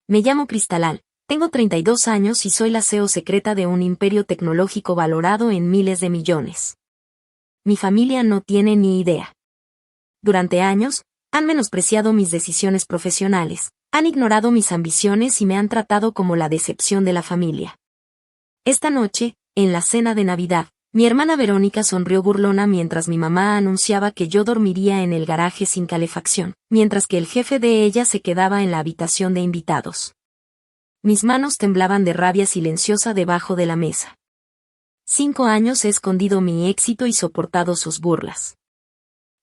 Me llamo Cristalal, tengo 32 años y soy la CEO secreta de un imperio tecnológico valorado en miles de millones. Mi familia no tiene ni idea. Durante años, han menospreciado mis decisiones profesionales, han ignorado mis ambiciones y me han tratado como la decepción de la familia. Esta noche, en la cena de Navidad, mi hermana Verónica sonrió burlona mientras mi mamá anunciaba que yo dormiría en el garaje sin calefacción, mientras que el jefe de ella se quedaba en la habitación de invitados. Mis manos temblaban de rabia silenciosa debajo de la mesa. 5 años he escondido mi éxito y soportado sus burlas.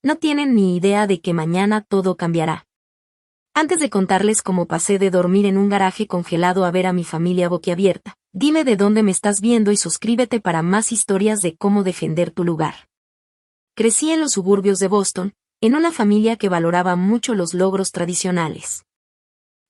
No tienen ni idea de que mañana todo cambiará. Antes de contarles cómo pasé de dormir en un garaje congelado a ver a mi familia boquiabierta, dime de dónde me estás viendo y suscríbete para más historias de cómo defender tu lugar. Crecí en los suburbios de Boston, en una familia que valoraba mucho los logros tradicionales.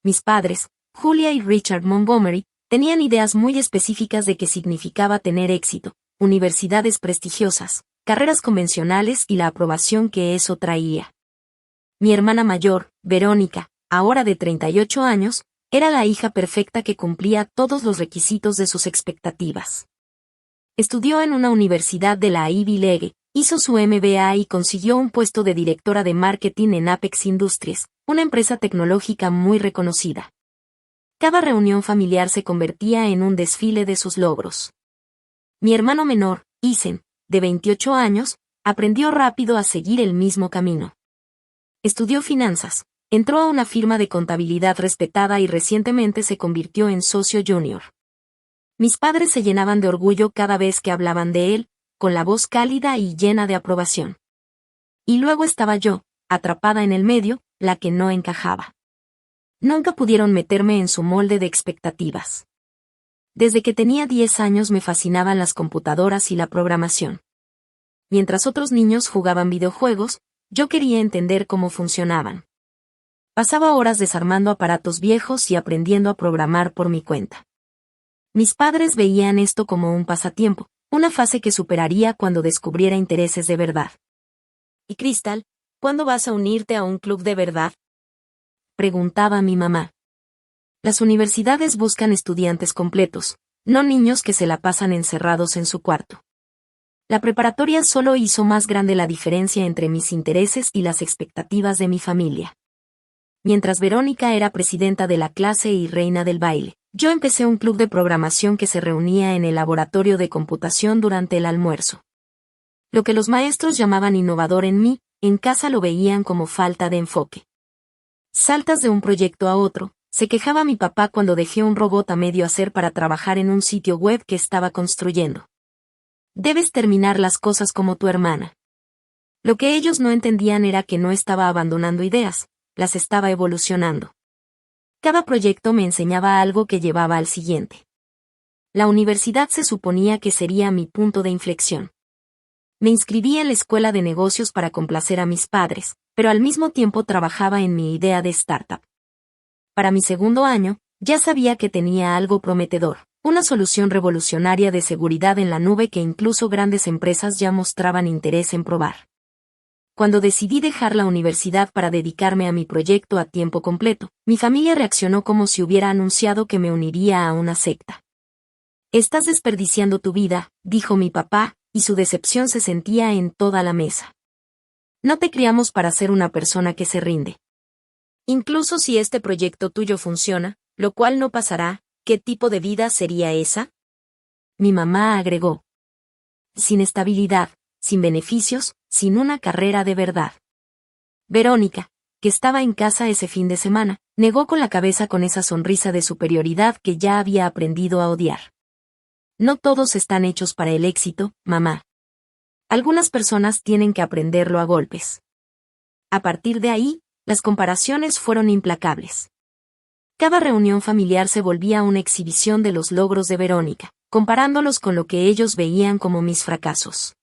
Mis padres, Julia y Richard Montgomery, tenían ideas muy específicas de qué significaba tener éxito, universidades prestigiosas, carreras convencionales y la aprobación que eso traía. Mi hermana mayor, Verónica, ahora de 38 años, era la hija perfecta que cumplía todos los requisitos de sus expectativas. Estudió en una universidad de la Ivy League, hizo su MBA y consiguió un puesto de directora de marketing en Apex Industries, una empresa tecnológica muy reconocida. Cada reunión familiar se convertía en un desfile de sus logros. Mi hermano menor, Ethan, de 28 años, aprendió rápido a seguir el mismo camino. Estudió finanzas, entró a una firma de contabilidad respetada y recientemente se convirtió en socio junior. Mis padres se llenaban de orgullo cada vez que hablaban de él, con la voz cálida y llena de aprobación. Y luego estaba yo, atrapada en el medio, la que no encajaba. Nunca pudieron meterme en su molde de expectativas. Desde que tenía 10 años me fascinaban las computadoras y la programación. Mientras otros niños jugaban videojuegos, yo quería entender cómo funcionaban. Pasaba horas desarmando aparatos viejos y aprendiendo a programar por mi cuenta. Mis padres veían esto como un pasatiempo, una fase que superaría cuando descubriera intereses de verdad. ¿Y Crystal, cuándo vas a unirte a un club de verdad?, preguntaba mi mamá. Las universidades buscan estudiantes completos, no niños que se la pasan encerrados en su cuarto. La preparatoria solo hizo más grande la diferencia entre mis intereses y las expectativas de mi familia. Mientras Verónica era presidenta de la clase y reina del baile, yo empecé un club de programación que se reunía en el laboratorio de computación durante el almuerzo. Lo que los maestros llamaban innovador en mí, en casa lo veían como falta de enfoque. Saltas de un proyecto a otro, se quejaba mi papá cuando dejé un robot a medio hacer para trabajar en un sitio web que estaba construyendo. Debes terminar las cosas como tu hermana. Lo que ellos no entendían era que no estaba abandonando ideas, las estaba evolucionando. Cada proyecto me enseñaba algo que llevaba al siguiente. La universidad se suponía que sería mi punto de inflexión. Me inscribí en la escuela de negocios para complacer a mis padres, pero al mismo tiempo trabajaba en mi idea de startup. Para mi segundo año, ya sabía que tenía algo prometedor, una solución revolucionaria de seguridad en la nube que incluso grandes empresas ya mostraban interés en probar. Cuando decidí dejar la universidad para dedicarme a mi proyecto a tiempo completo, mi familia reaccionó como si hubiera anunciado que me uniría a una secta. «Estás desperdiciando tu vida», dijo mi papá, y su decepción se sentía en toda la mesa. «No te criamos para ser una persona que se rinde. Incluso si este proyecto tuyo funciona, lo cual no pasará, ¿qué tipo de vida sería esa?», mi mamá agregó. «Sin estabilidad, sin beneficios, sin una carrera de verdad». Verónica, que estaba en casa ese fin de semana, negó con la cabeza con esa sonrisa de superioridad que ya había aprendido a odiar. «No todos están hechos para el éxito, mamá. Algunas personas tienen que aprenderlo a golpes». A partir de ahí, las comparaciones fueron implacables. Cada reunión familiar se volvía una exhibición de los logros de Verónica, comparándolos con lo que ellos veían como mis fracasos.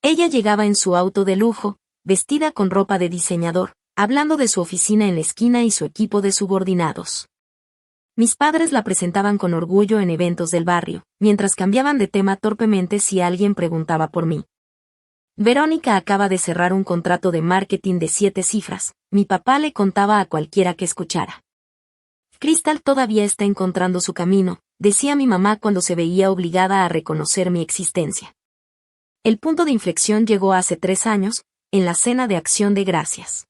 Ella llegaba en su auto de lujo, vestida con ropa de diseñador, hablando de su oficina en la esquina y su equipo de subordinados. Mis padres la presentaban con orgullo en eventos del barrio, mientras cambiaban de tema torpemente si alguien preguntaba por mí. Verónica acaba de cerrar un contrato de marketing de 7 cifras, mi papá le contaba a cualquiera que escuchara. Crystal todavía está encontrando su camino, decía mi mamá cuando se veía obligada a reconocer mi existencia. El punto de inflexión llegó hace 3 años, en la cena de Acción de Gracias.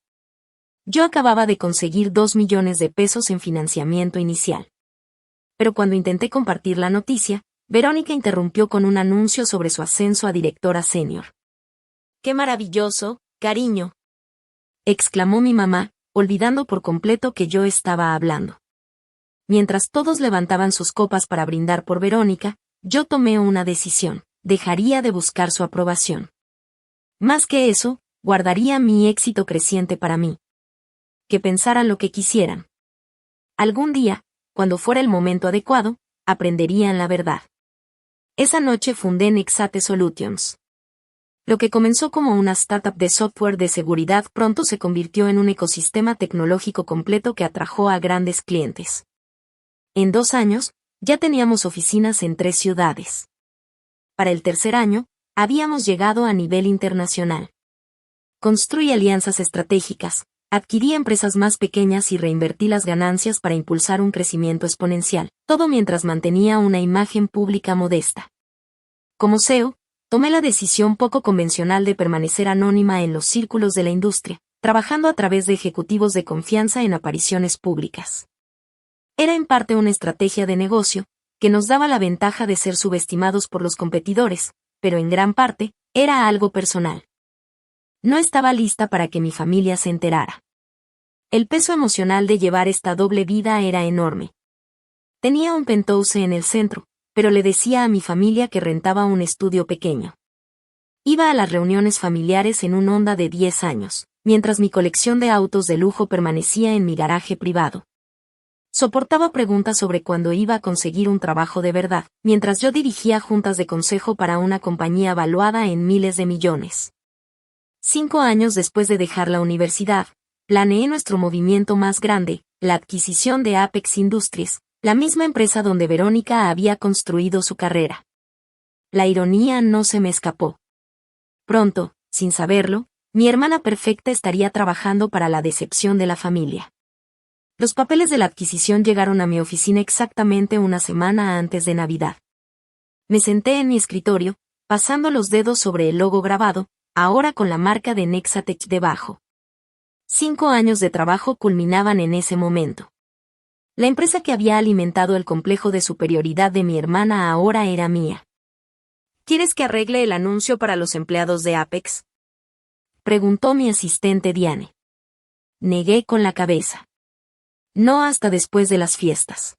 Yo acababa de conseguir 2 millones de pesos en financiamiento inicial. Pero cuando intenté compartir la noticia, Verónica interrumpió con un anuncio sobre su ascenso a directora senior. ¡Qué maravilloso, cariño!, exclamó mi mamá, olvidando por completo que yo estaba hablando. Mientras todos levantaban sus copas para brindar por Verónica, yo tomé una decisión: dejaría de buscar su aprobación. Más que eso, guardaría mi éxito creciente para mí. Que pensaran lo que quisieran. Algún día, cuando fuera el momento adecuado, aprenderían la verdad. Esa noche fundé Nexate Solutions. Lo que comenzó como una startup de software de seguridad pronto se convirtió en un ecosistema tecnológico completo que atrajo a grandes clientes. En 2 años, ya teníamos oficinas en 3 ciudades. Para el tercer año, habíamos llegado a nivel internacional. Construí alianzas estratégicas, adquirí empresas más pequeñas y reinvertí las ganancias para impulsar un crecimiento exponencial, todo mientras mantenía una imagen pública modesta. Como CEO, tomé la decisión poco convencional de permanecer anónima en los círculos de la industria, trabajando a través de ejecutivos de confianza en apariciones públicas. Era en parte una estrategia de negocio, que nos daba la ventaja de ser subestimados por los competidores, pero en gran parte, era algo personal. No estaba lista para que mi familia se enterara. El peso emocional de llevar esta doble vida era enorme. Tenía un penthouse en el centro, pero le decía a mi familia que rentaba un estudio pequeño. Iba a las reuniones familiares en un Honda de 10 años, mientras mi colección de autos de lujo permanecía en mi garaje privado. Soportaba preguntas sobre cuándo iba a conseguir un trabajo de verdad, mientras yo dirigía juntas de consejo para una compañía valuada en miles de millones. 5 años después de dejar la universidad, planeé nuestro movimiento más grande, la adquisición de Apex Industries, la misma empresa donde Verónica había construido su carrera. La ironía no se me escapó. Pronto, sin saberlo, mi hermana perfecta estaría trabajando para la decepción de la familia. Los papeles de la adquisición llegaron a mi oficina exactamente una semana antes de Navidad. Me senté en mi escritorio, pasando los dedos sobre el logo grabado, ahora con la marca de Nexatech debajo. 5 años de trabajo culminaban en ese momento. La empresa que había alimentado el complejo de superioridad de mi hermana ahora era mía. ¿Quieres que arregle el anuncio para los empleados de Apex?, preguntó mi asistente Diane. Negué con la cabeza. No hasta después de las fiestas.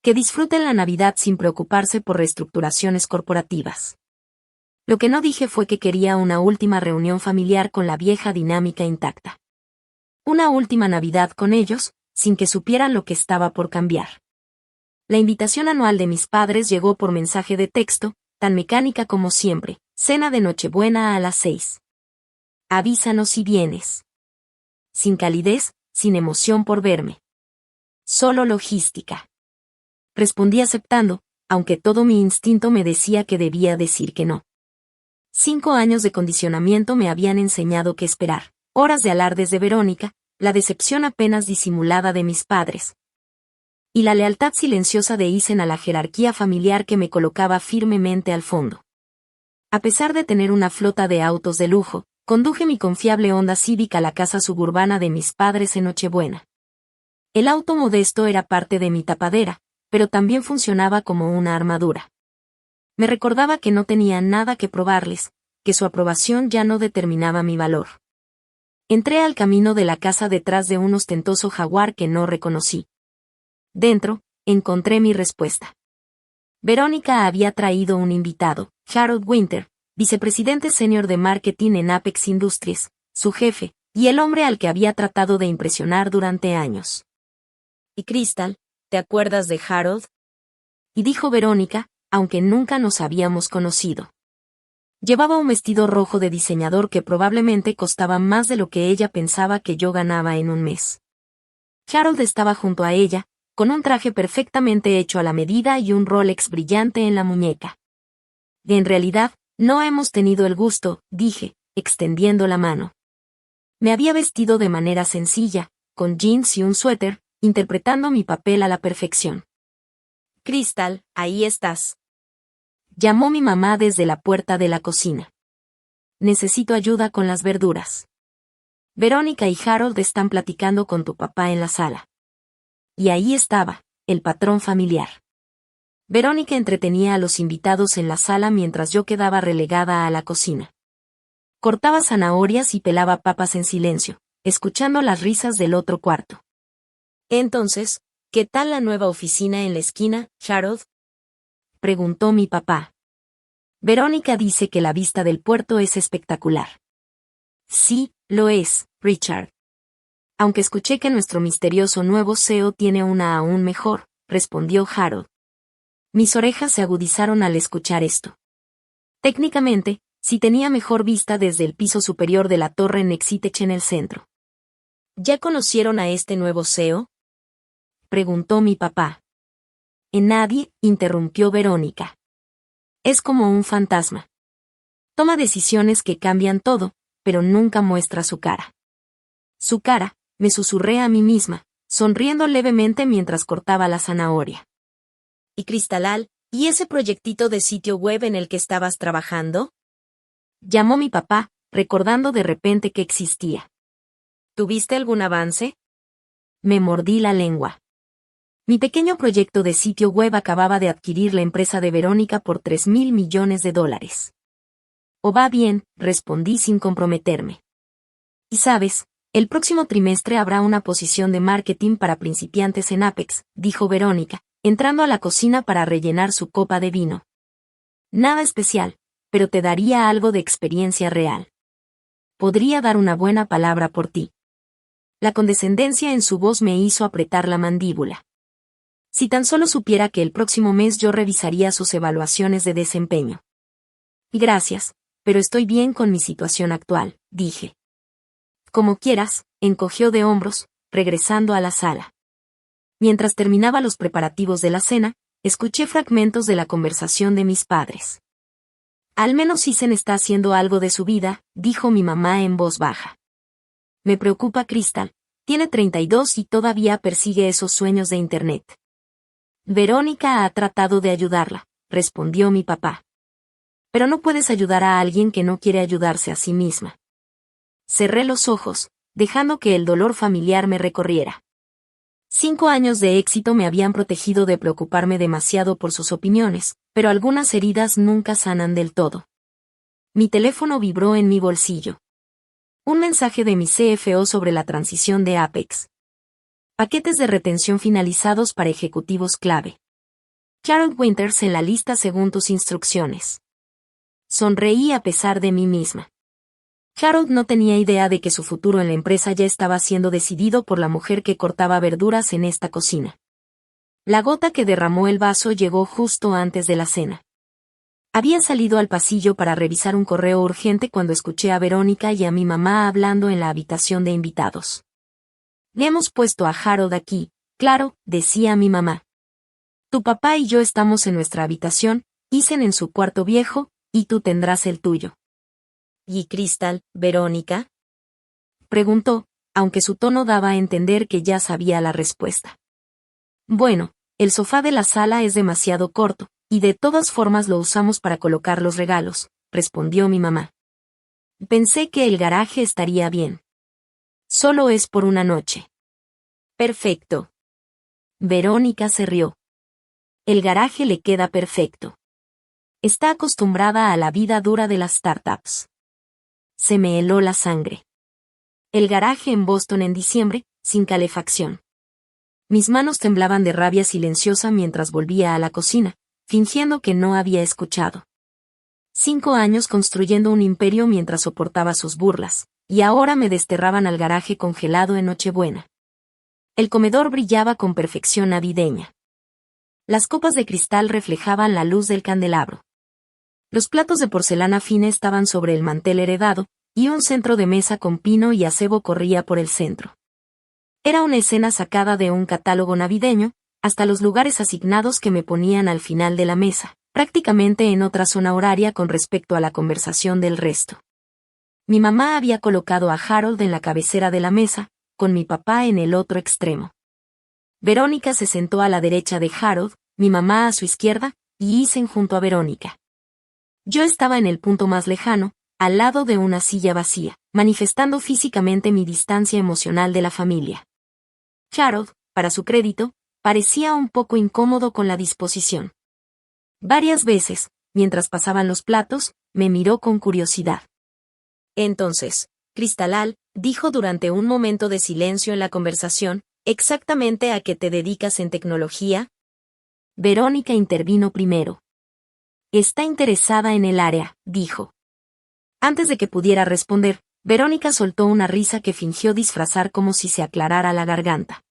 Que disfruten la Navidad sin preocuparse por reestructuraciones corporativas. Lo que no dije fue que quería una última reunión familiar con la vieja dinámica intacta. Una última Navidad con ellos, sin que supieran lo que estaba por cambiar. La invitación anual de mis padres llegó por mensaje de texto, tan mecánica como siempre: cena de Nochebuena a las 6. Avísanos si vienes. Sin calidez, sin emoción por verme. Solo logística. Respondí aceptando, aunque todo mi instinto me decía que debía decir que no. 5 años de condicionamiento me habían enseñado qué esperar. Horas de alardes de Verónica, la decepción apenas disimulada de mis padres, y la lealtad silenciosa de Isen a la jerarquía familiar que me colocaba firmemente al fondo. A pesar de tener una flota de autos de lujo, conduje mi confiable Honda Civic a la casa suburbana de mis padres en Nochebuena. El auto modesto era parte de mi tapadera, pero también funcionaba como una armadura. Me recordaba que no tenía nada que probarles, que su aprobación ya no determinaba mi valor. Entré al camino de la casa detrás de un ostentoso Jaguar que no reconocí. Dentro, encontré mi respuesta. Verónica había traído un invitado, Harold Winter, vicepresidente senior de marketing en Apex Industries, su jefe, y el hombre al que había tratado de impresionar durante años. ¿Y Crystal, te acuerdas de Harold?, y dijo Verónica, aunque nunca nos habíamos conocido. Llevaba un vestido rojo de diseñador que probablemente costaba más de lo que ella pensaba que yo ganaba en un mes. Harold estaba junto a ella, con un traje perfectamente hecho a la medida y un Rolex brillante en la muñeca. En realidad, no hemos tenido el gusto, dije, extendiendo la mano. Me había vestido de manera sencilla, con jeans y un suéter, interpretando mi papel a la perfección. Crystal, ahí estás. Llamó mi mamá desde la puerta de la cocina. Necesito ayuda con las verduras. Verónica y Harold están platicando con tu papá en la sala. Y ahí estaba, el patrón familiar. Verónica entretenía a los invitados en la sala mientras yo quedaba relegada a la cocina. Cortaba zanahorias y pelaba papas en silencio, escuchando las risas del otro cuarto. Entonces, ¿qué tal la nueva oficina en la esquina, Harold? Preguntó mi papá. Verónica dice que la vista del puerto es espectacular. Sí, lo es, Richard. Aunque escuché que nuestro misterioso nuevo CEO tiene una aún mejor, respondió Harold. Mis orejas se agudizaron al escuchar esto. Técnicamente, sí tenía mejor vista desde el piso superior de la torre Nexitech en el centro. ¿Ya conocieron a este nuevo CEO? Preguntó mi papá. Nadie, interrumpió Verónica. Es como un fantasma. Toma decisiones que cambian todo, pero nunca muestra su cara. Su cara, me susurré a mí misma, sonriendo levemente mientras cortaba la zanahoria. ¿Y Cristalal, y ese proyectito de sitio web en el que estabas trabajando? Llamó mi papá, recordando de repente que existía. ¿Tuviste algún avance? Me mordí la lengua. Mi pequeño proyecto de sitio web acababa de adquirir la empresa de Verónica por $3,000 millones. O va bien, respondí sin comprometerme. Y sabes, el próximo trimestre habrá una posición de marketing para principiantes en Apex, dijo Verónica, entrando a la cocina para rellenar su copa de vino. Nada especial, pero te daría algo de experiencia real. Podría dar una buena palabra por ti. La condescendencia en su voz me hizo apretar la mandíbula. Si tan solo supiera que el próximo mes yo revisaría sus evaluaciones de desempeño. Gracias, pero estoy bien con mi situación actual, dije. Como quieras, encogió de hombros, regresando a la sala. Mientras terminaba los preparativos de la cena, escuché fragmentos de la conversación de mis padres. Al menos Isen está haciendo algo de su vida, dijo mi mamá en voz baja. Me preocupa Crystal, tiene 32 y todavía persigue esos sueños de Internet. Verónica ha tratado de ayudarla, respondió mi papá. Pero no puedes ayudar a alguien que no quiere ayudarse a sí misma. Cerré los ojos, dejando que el dolor familiar me recorriera. 5 años de éxito me habían protegido de preocuparme demasiado por sus opiniones, pero algunas heridas nunca sanan del todo. Mi teléfono vibró en mi bolsillo. Un mensaje de mi CFO sobre la transición de Apex. Paquetes de retención finalizados para ejecutivos clave. Harold Winters en la lista según tus instrucciones. Sonreí a pesar de mí misma. Harold no tenía idea de que su futuro en la empresa ya estaba siendo decidido por la mujer que cortaba verduras en esta cocina. La gota que derramó el vaso llegó justo antes de la cena. Había salido al pasillo para revisar un correo urgente cuando escuché a Verónica y a mi mamá hablando en la habitación de invitados. Le hemos puesto a Harold aquí, claro, decía mi mamá. Tu papá y yo estamos en nuestra habitación, Isen en su cuarto viejo, y tú tendrás el tuyo. ¿Y Crystal, Verónica? Preguntó, aunque su tono daba a entender que ya sabía la respuesta. Bueno, el sofá de la sala es demasiado corto, y de todas formas lo usamos para colocar los regalos, respondió mi mamá. Pensé que el garaje estaría bien. Solo es por una noche. Perfecto. Verónica se rió. El garaje le queda perfecto. Está acostumbrada a la vida dura de las startups. Se me heló la sangre. El garaje en Boston en diciembre, sin calefacción. Mis manos temblaban de rabia silenciosa mientras volvía a la cocina, fingiendo que no había escuchado. 5 años construyendo un imperio mientras soportaba sus burlas, y ahora me desterraban al garaje congelado en Nochebuena. El comedor brillaba con perfección navideña. Las copas de cristal reflejaban la luz del candelabro. Los platos de porcelana fina estaban sobre el mantel heredado, y un centro de mesa con pino y acebo corría por el centro. Era una escena sacada de un catálogo navideño, hasta los lugares asignados que me ponían al final de la mesa, prácticamente en otra zona horaria con respecto a la conversación del resto. Mi mamá había colocado a Harold en la cabecera de la mesa, con mi papá en el otro extremo. Verónica se sentó a la derecha de Harold, mi mamá a su izquierda, y Isen junto a Verónica. Yo estaba en el punto más lejano, al lado de una silla vacía, manifestando físicamente mi distancia emocional de la familia. Harold, para su crédito, parecía un poco incómodo con la disposición. Varias veces, mientras pasaban los platos, me miró con curiosidad. Entonces, Cristalal, dijo durante un momento de silencio en la conversación, ¿exactamente a qué te dedicas en tecnología? Verónica intervino primero. Está interesada en el área, dijo. Antes de que pudiera responder, Verónica soltó una risa que fingió disfrazar como si se aclarara la garganta.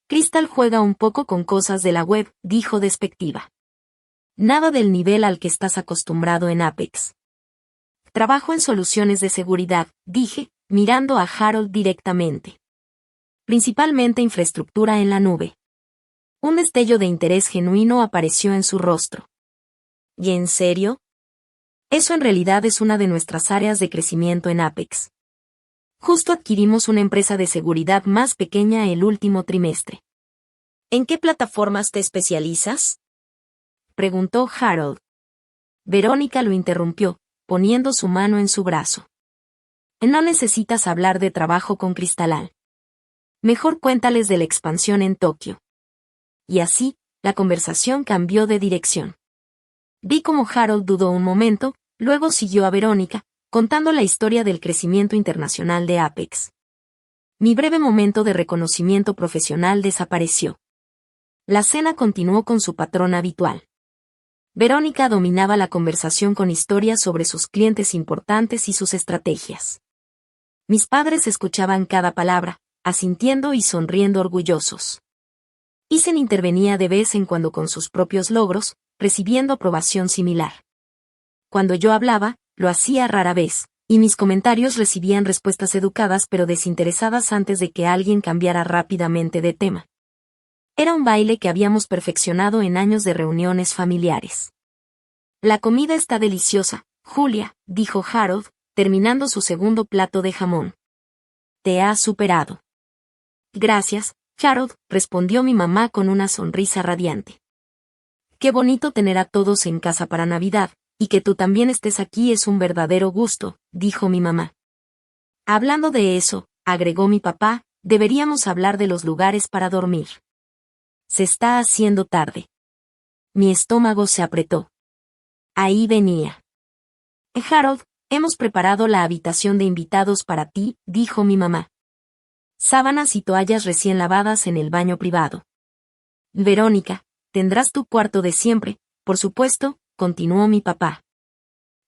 Crystal juega un poco con cosas de la web, dijo despectiva. Nada del nivel al que estás acostumbrado en Apex. Trabajo en soluciones de seguridad, dije, mirando a Harold directamente. Principalmente infraestructura en la nube. Un destello de interés genuino apareció en su rostro. ¿Y en serio? Eso en realidad es una de nuestras áreas de crecimiento en Apex. Justo adquirimos una empresa de seguridad más pequeña el último trimestre. ¿En qué plataformas te especializas?, preguntó Harold. Verónica lo interrumpió, poniendo su mano en su brazo. No necesitas hablar de trabajo con Cristalal. Mejor cuéntales de la expansión en Tokio. Y así, la conversación cambió de dirección. Vi cómo Harold dudó un momento, luego siguió a Verónica, contando la historia del crecimiento internacional de Apex. Mi breve momento de reconocimiento profesional desapareció. La cena continuó con su patrón habitual. Verónica dominaba la conversación con historias sobre sus clientes importantes y sus estrategias. Mis padres escuchaban cada palabra, asintiendo y sonriendo orgullosos. Isen intervenía de vez en cuando con sus propios logros, recibiendo aprobación similar. Cuando yo hablaba, lo hacía rara vez, y mis comentarios recibían respuestas educadas pero desinteresadas antes de que alguien cambiara rápidamente de tema. Era un baile que habíamos perfeccionado en años de reuniones familiares. La comida está deliciosa, Julia, dijo Harold, terminando su segundo plato de jamón. Te has superado. Gracias, Harold, respondió mi mamá con una sonrisa radiante. Qué bonito tener a todos en casa para Navidad, y que tú también estés aquí es un verdadero gusto, dijo mi mamá. Hablando de eso, agregó mi papá, deberíamos hablar de los lugares para dormir. Se está haciendo tarde. Mi estómago se apretó. Ahí venía. Harold, hemos preparado la habitación de invitados para ti, dijo mi mamá. Sábanas y toallas recién lavadas en el baño privado. Verónica, tendrás tu cuarto de siempre, por supuesto, continuó mi papá.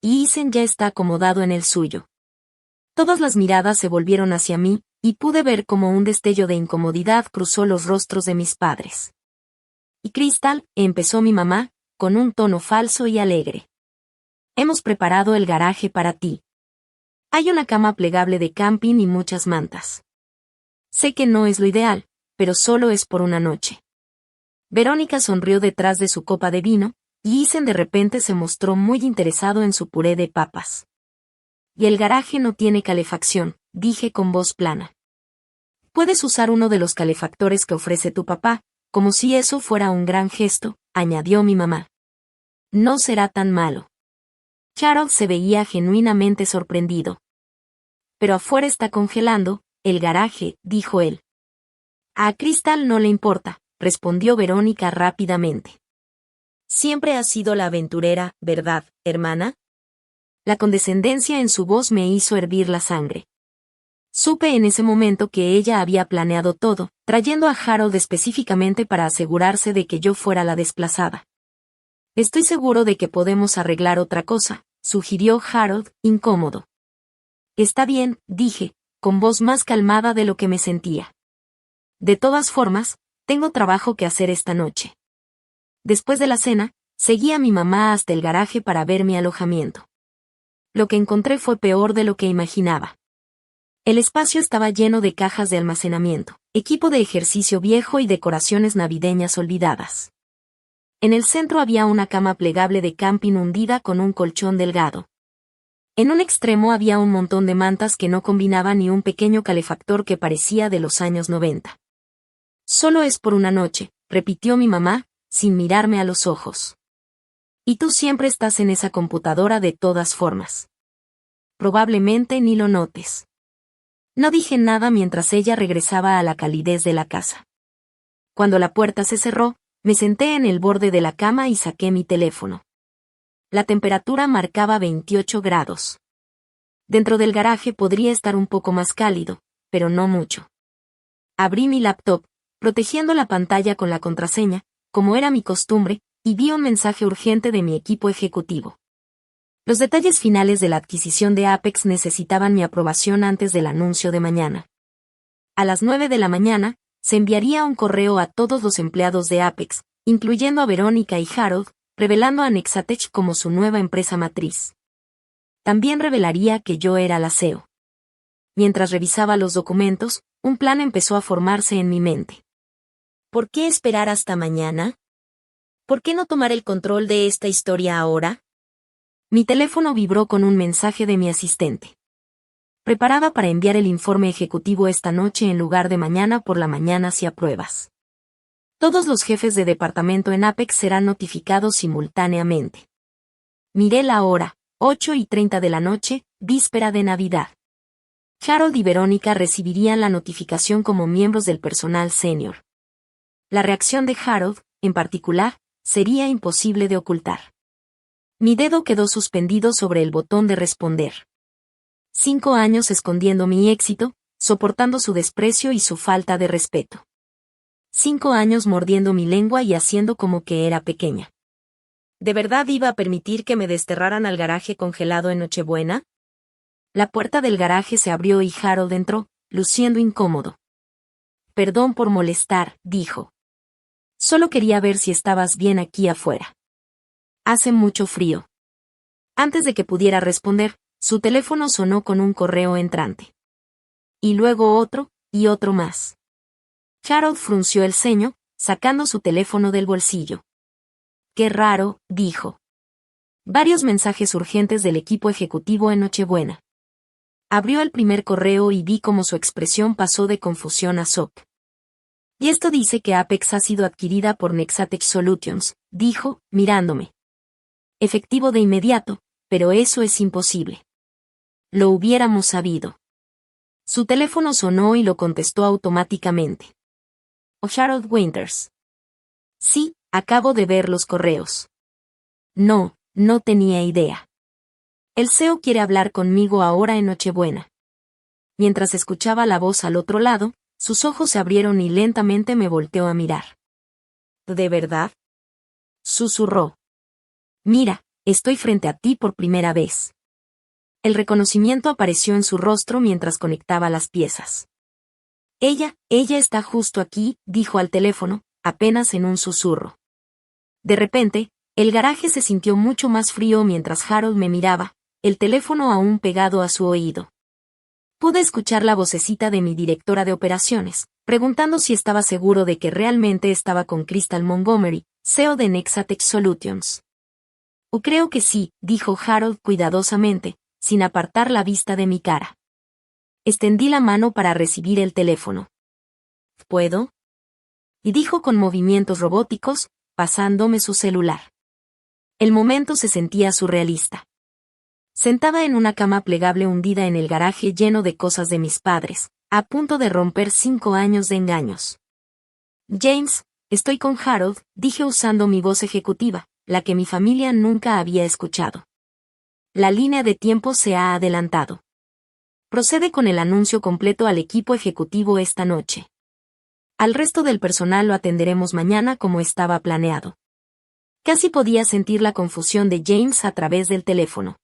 Y Isen ya está acomodado en el suyo. Todas las miradas se volvieron hacia mí, y pude ver como un destello de incomodidad cruzó los rostros de mis padres. Y Crystal, empezó mi mamá, con un tono falso y alegre. Hemos preparado el garaje para ti. Hay una cama plegable de camping y muchas mantas. Sé que no es lo ideal, pero solo es por una noche. Verónica sonrió detrás de su copa de vino, y Isen de repente se mostró muy interesado en su puré de papas. Y el garaje no tiene calefacción, dije con voz plana. Puedes usar uno de los calefactores que ofrece tu papá, como si eso fuera un gran gesto, añadió mi mamá. No será tan malo. Harold se veía genuinamente sorprendido. Pero afuera está congelando, el garaje, dijo él. A Crystal no le importa, respondió Verónica rápidamente. Siempre has sido la aventurera, ¿verdad, hermana? La condescendencia en su voz me hizo hervir la sangre. Supe en ese momento que ella había planeado todo, trayendo a Harold específicamente para asegurarse de que yo fuera la desplazada. Estoy seguro de que podemos arreglar otra cosa, sugirió Harold, incómodo. Está bien, dije, con voz más calmada de lo que me sentía. De todas formas, tengo trabajo que hacer esta noche. Después de la cena, seguí a mi mamá hasta el garaje para ver mi alojamiento. Lo que encontré fue peor de lo que imaginaba. El espacio estaba lleno de cajas de almacenamiento, equipo de ejercicio viejo y decoraciones navideñas olvidadas. En el centro había una cama plegable de camping hundida con un colchón delgado. En un extremo había un montón de mantas que no combinaban y un pequeño calefactor que parecía de los años 90. Solo es por una noche, repitió mi mamá, sin mirarme a los ojos. Y tú siempre estás en esa computadora de todas formas. Probablemente ni lo notes. No dije nada mientras ella regresaba a la calidez de la casa. Cuando la puerta se cerró, me senté en el borde de la cama y saqué mi teléfono. La temperatura marcaba 28 grados. Dentro del garaje podría estar un poco más cálido, pero no mucho. Abrí mi laptop, protegiendo la pantalla con la contraseña, como era mi costumbre, y vi un mensaje urgente de mi equipo ejecutivo. Los detalles finales de la adquisición de Apex necesitaban mi aprobación antes del anuncio de mañana. A las 9 de la mañana, se enviaría un correo a todos los empleados de Apex, incluyendo a Verónica y Harold, revelando a Nexatech como su nueva empresa matriz. También revelaría que yo era la CEO. Mientras revisaba los documentos, un plan empezó a formarse en mi mente. ¿Por qué esperar hasta mañana? ¿Por qué no tomar el control de esta historia ahora? Mi teléfono vibró con un mensaje de mi asistente. Preparaba para enviar el informe ejecutivo esta noche en lugar de mañana por la mañana si apruebas. Todos los jefes de departamento en Apex serán notificados simultáneamente. Miré la hora, 8:30 de la noche, víspera de Navidad. Harold y Verónica recibirían la notificación como miembros del personal senior. La reacción de Harold, en particular, sería imposible de ocultar. Mi dedo quedó suspendido sobre el botón de responder. 5 años escondiendo mi éxito, soportando su desprecio y su falta de respeto. 5 años mordiendo mi lengua y haciendo como que era pequeña. ¿De verdad iba a permitir que me desterraran al garaje congelado en Nochebuena? La puerta del garaje se abrió y Harold entró, luciendo incómodo. Perdón por molestar, dijo. Solo quería ver si estabas bien aquí afuera. Hace mucho frío. Antes de que pudiera responder, su teléfono sonó con un correo entrante. Y luego otro, y otro más. Harold frunció el ceño, sacando su teléfono del bolsillo. Qué raro, dijo. Varios mensajes urgentes del equipo ejecutivo en Nochebuena. Abrió el primer correo y vi cómo su expresión pasó de confusión a shock. Y esto dice que Apex ha sido adquirida por Nexatech Solutions, dijo, mirándome. Efectivo de inmediato, pero eso es imposible. Lo hubiéramos sabido. Su teléfono sonó y lo contestó automáticamente. Harold Winters. Sí, acabo de ver los correos. No, no tenía idea. El CEO quiere hablar conmigo ahora en Nochebuena. Mientras escuchaba la voz al otro lado, sus ojos se abrieron y lentamente me volteó a mirar. ¿De verdad? Susurró. Mira, estoy frente a ti por primera vez. El reconocimiento apareció en su rostro mientras conectaba las piezas. Ella está justo aquí, dijo al teléfono, apenas en un susurro. De repente, el garaje se sintió mucho más frío mientras Harold me miraba, el teléfono aún pegado a su oído. Pude escuchar la vocecita de mi directora de operaciones, preguntando si estaba seguro de que realmente estaba con Crystal Montgomery, CEO de Nexatech Solutions. Creo que sí, dijo Harold cuidadosamente, sin apartar la vista de mi cara. Extendí la mano para recibir el teléfono. ¿Puedo? Y dijo con movimientos robóticos, pasándome su celular. El momento se sentía surrealista. Sentada en una cama plegable hundida en el garaje lleno de cosas de mis padres, a punto de romper 5 años de engaños. James, estoy con Harold, dije usando mi voz ejecutiva, la que mi familia nunca había escuchado. La línea de tiempo se ha adelantado. Procede con el anuncio completo al equipo ejecutivo esta noche. Al resto del personal lo atenderemos mañana como estaba planeado. Casi podía sentir la confusión de James a través del teléfono.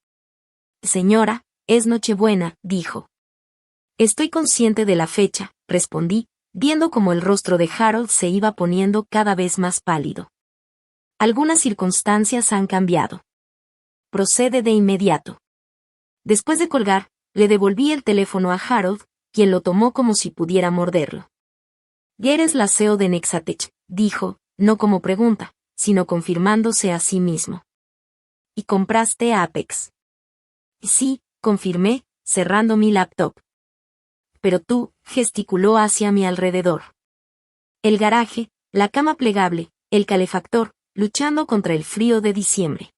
Señora, es Nochebuena, dijo. Estoy consciente de la fecha, respondí, viendo cómo el rostro de Harold se iba poniendo cada vez más pálido. Algunas circunstancias han cambiado. Procede de inmediato. Después de colgar, le devolví el teléfono a Harold, quien lo tomó como si pudiera morderlo. Eres la CEO de Nexatech, dijo, no como pregunta, sino confirmándose a sí mismo. ¿Y compraste Apex? Sí, confirmé, cerrando mi laptop. Pero tú, gesticuló hacia mi alrededor. El garaje, la cama plegable, el calefactor, luchando contra el frío de diciembre.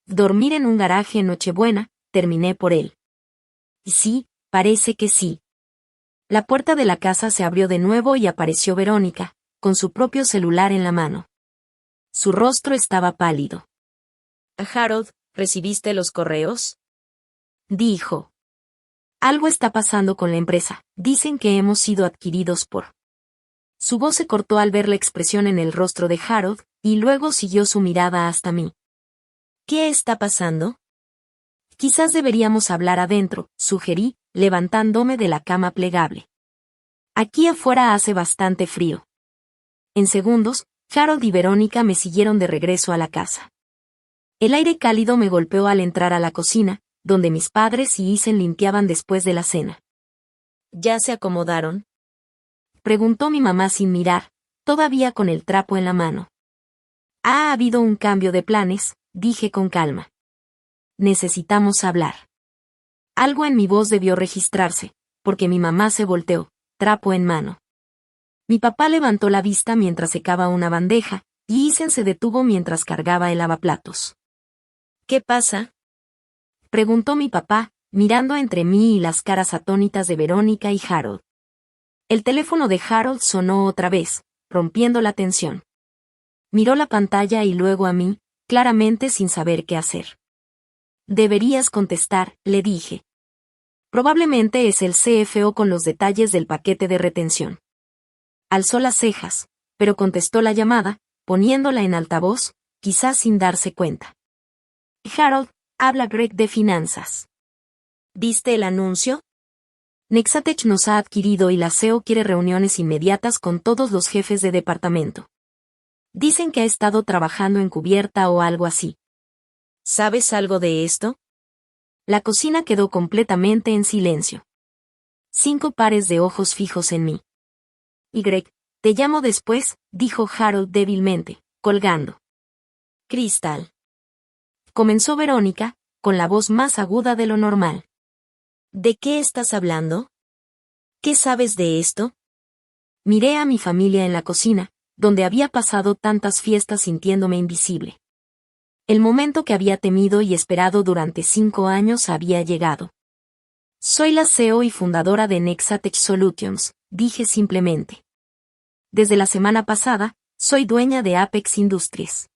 Dormir en un garaje en Nochebuena, terminé por él. Y sí, parece que sí. La puerta de la casa se abrió de nuevo y apareció Verónica, con su propio celular en la mano. Su rostro estaba pálido. Harold, ¿recibiste los correos? Dijo. Algo está pasando con la empresa. Dicen que hemos sido adquiridos por... Su voz se cortó al ver la expresión en el rostro de Harold, y luego siguió su mirada hasta mí. ¿Qué está pasando? Quizás deberíamos hablar adentro, sugerí, levantándome de la cama plegable. Aquí afuera hace bastante frío. En segundos, Harold y Verónica me siguieron de regreso a la casa. El aire cálido me golpeó al entrar a la cocina, donde mis padres y Isen limpiaban después de la cena. ¿Ya se acomodaron? Preguntó mi mamá sin mirar, todavía con el trapo en la mano. Ha habido un cambio de planes, dije con calma. Necesitamos hablar. Algo en mi voz debió registrarse, porque mi mamá se volteó, trapo en mano. Mi papá levantó la vista mientras secaba una bandeja, y Isen se detuvo mientras cargaba el lavaplatos. ¿Qué pasa?, preguntó mi papá, mirando entre mí y las caras atónitas de Verónica y Harold. El teléfono de Harold sonó otra vez, rompiendo la tensión. Miró la pantalla y luego a mí, claramente sin saber qué hacer. Deberías contestar, le dije. Probablemente es el CFO con los detalles del paquete de retención. Alzó las cejas, pero contestó la llamada, poniéndola en altavoz, quizás sin darse cuenta. Harold, habla Greg de finanzas. ¿Viste el anuncio? Nexatech nos ha adquirido y la CEO quiere reuniones inmediatas con todos los jefes de departamento. Dicen que ha estado trabajando encubierta o algo así. ¿Sabes algo de esto? La cocina quedó completamente en silencio. 5 pares de ojos fijos en mí. Y Greg, te llamo después, dijo Harold débilmente, colgando. Crystal. Comenzó Verónica, con la voz más aguda de lo normal. ¿De qué estás hablando? ¿Qué sabes de esto? Miré a mi familia en la cocina, donde había pasado tantas fiestas sintiéndome invisible. El momento que había temido y esperado durante 5 años había llegado. Soy la CEO y fundadora de Nexatech Solutions, dije simplemente. Desde la semana pasada, soy dueña de Apex Industries.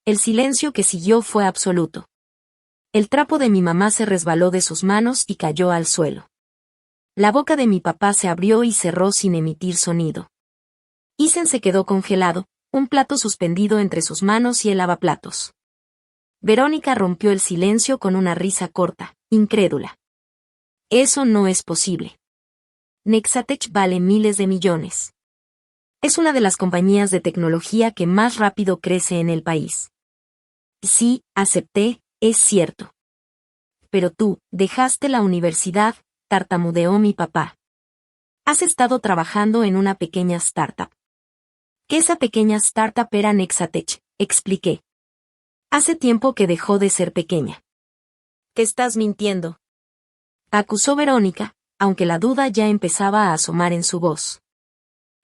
El silencio que siguió fue absoluto. El trapo de mi mamá se resbaló de sus manos y cayó al suelo. La boca de mi papá se abrió y cerró sin emitir sonido. Isen se quedó congelado, un plato suspendido entre sus manos y el lavaplatos. Verónica rompió el silencio con una risa corta, incrédula. Eso no es posible. Nexatech vale miles de millones. Es una de las compañías de tecnología que más rápido crece en el país. Sí, acepté, es cierto. Pero tú, dejaste la universidad, tartamudeó mi papá. Has estado trabajando en una pequeña startup. Que esa pequeña startup era Nexatech, expliqué. Hace tiempo que dejó de ser pequeña. ¿Qué estás mintiendo?, acusó Verónica, aunque la duda ya empezaba a asomar en su voz.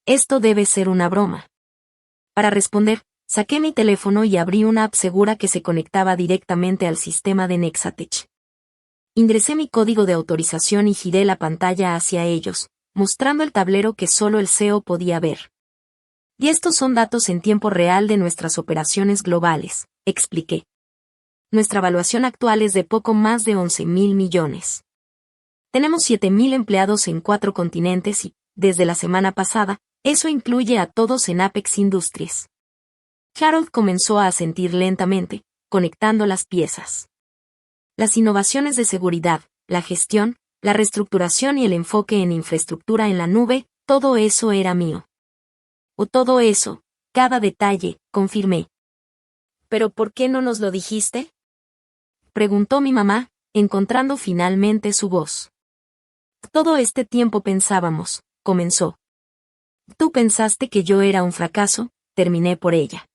Esto debe ser una broma. Para responder, saqué mi teléfono y abrí una app segura que se conectaba directamente al sistema de Nexatech. Ingresé mi código de autorización y giré la pantalla hacia ellos, mostrando el tablero que solo el CEO podía ver. Y estos son datos en tiempo real de nuestras operaciones globales, expliqué. Nuestra evaluación actual es de poco más de 11.000 millones. Tenemos 7.000 empleados en 4 continentes y, desde la semana pasada, eso incluye a todos en Apex Industries. Harold comenzó a asentir lentamente, conectando las piezas. Las innovaciones de seguridad, la gestión, la reestructuración y el enfoque en infraestructura en la nube, todo eso era mío. O todo eso, cada detalle, confirmé. ¿Pero por qué no nos lo dijiste?, preguntó mi mamá, encontrando finalmente su voz. Todo este tiempo pensábamos, comenzó. Tú pensaste que yo era un fracaso, terminé por ella.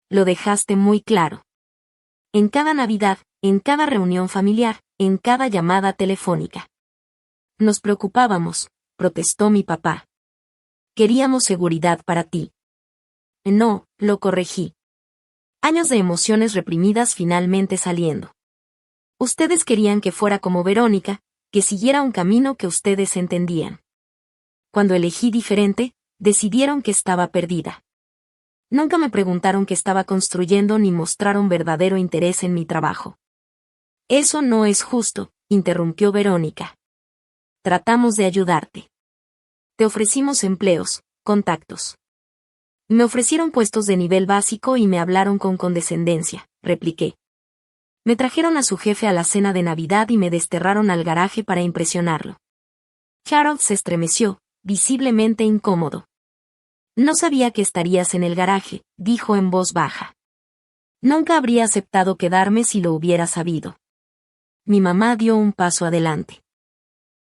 Lo dejaste muy claro. En cada Navidad, en cada reunión familiar, en cada llamada telefónica. Nos preocupábamos, protestó mi papá. queríamos seguridad para ti. No, lo corregí. Años de emociones reprimidas finalmente saliendo. Ustedes querían que fuera como Verónica, que siguiera un camino que ustedes entendían. Cuando elegí diferente, decidieron que estaba perdida. Nunca me preguntaron qué estaba construyendo ni mostraron verdadero interés en mi trabajo. Eso no es justo, interrumpió Verónica. Tratamos de ayudarte. Te ofrecimos empleos, contactos. Me ofrecieron puestos de nivel básico y me hablaron con condescendencia, repliqué. Me trajeron a su jefe a la cena de Navidad y me desterraron al garaje para impresionarlo. Harold se estremeció, visiblemente incómodo. No sabía que estarías en el garaje, dijo en voz baja. Nunca habría aceptado quedarme si lo hubiera sabido. Mi mamá dio un paso adelante.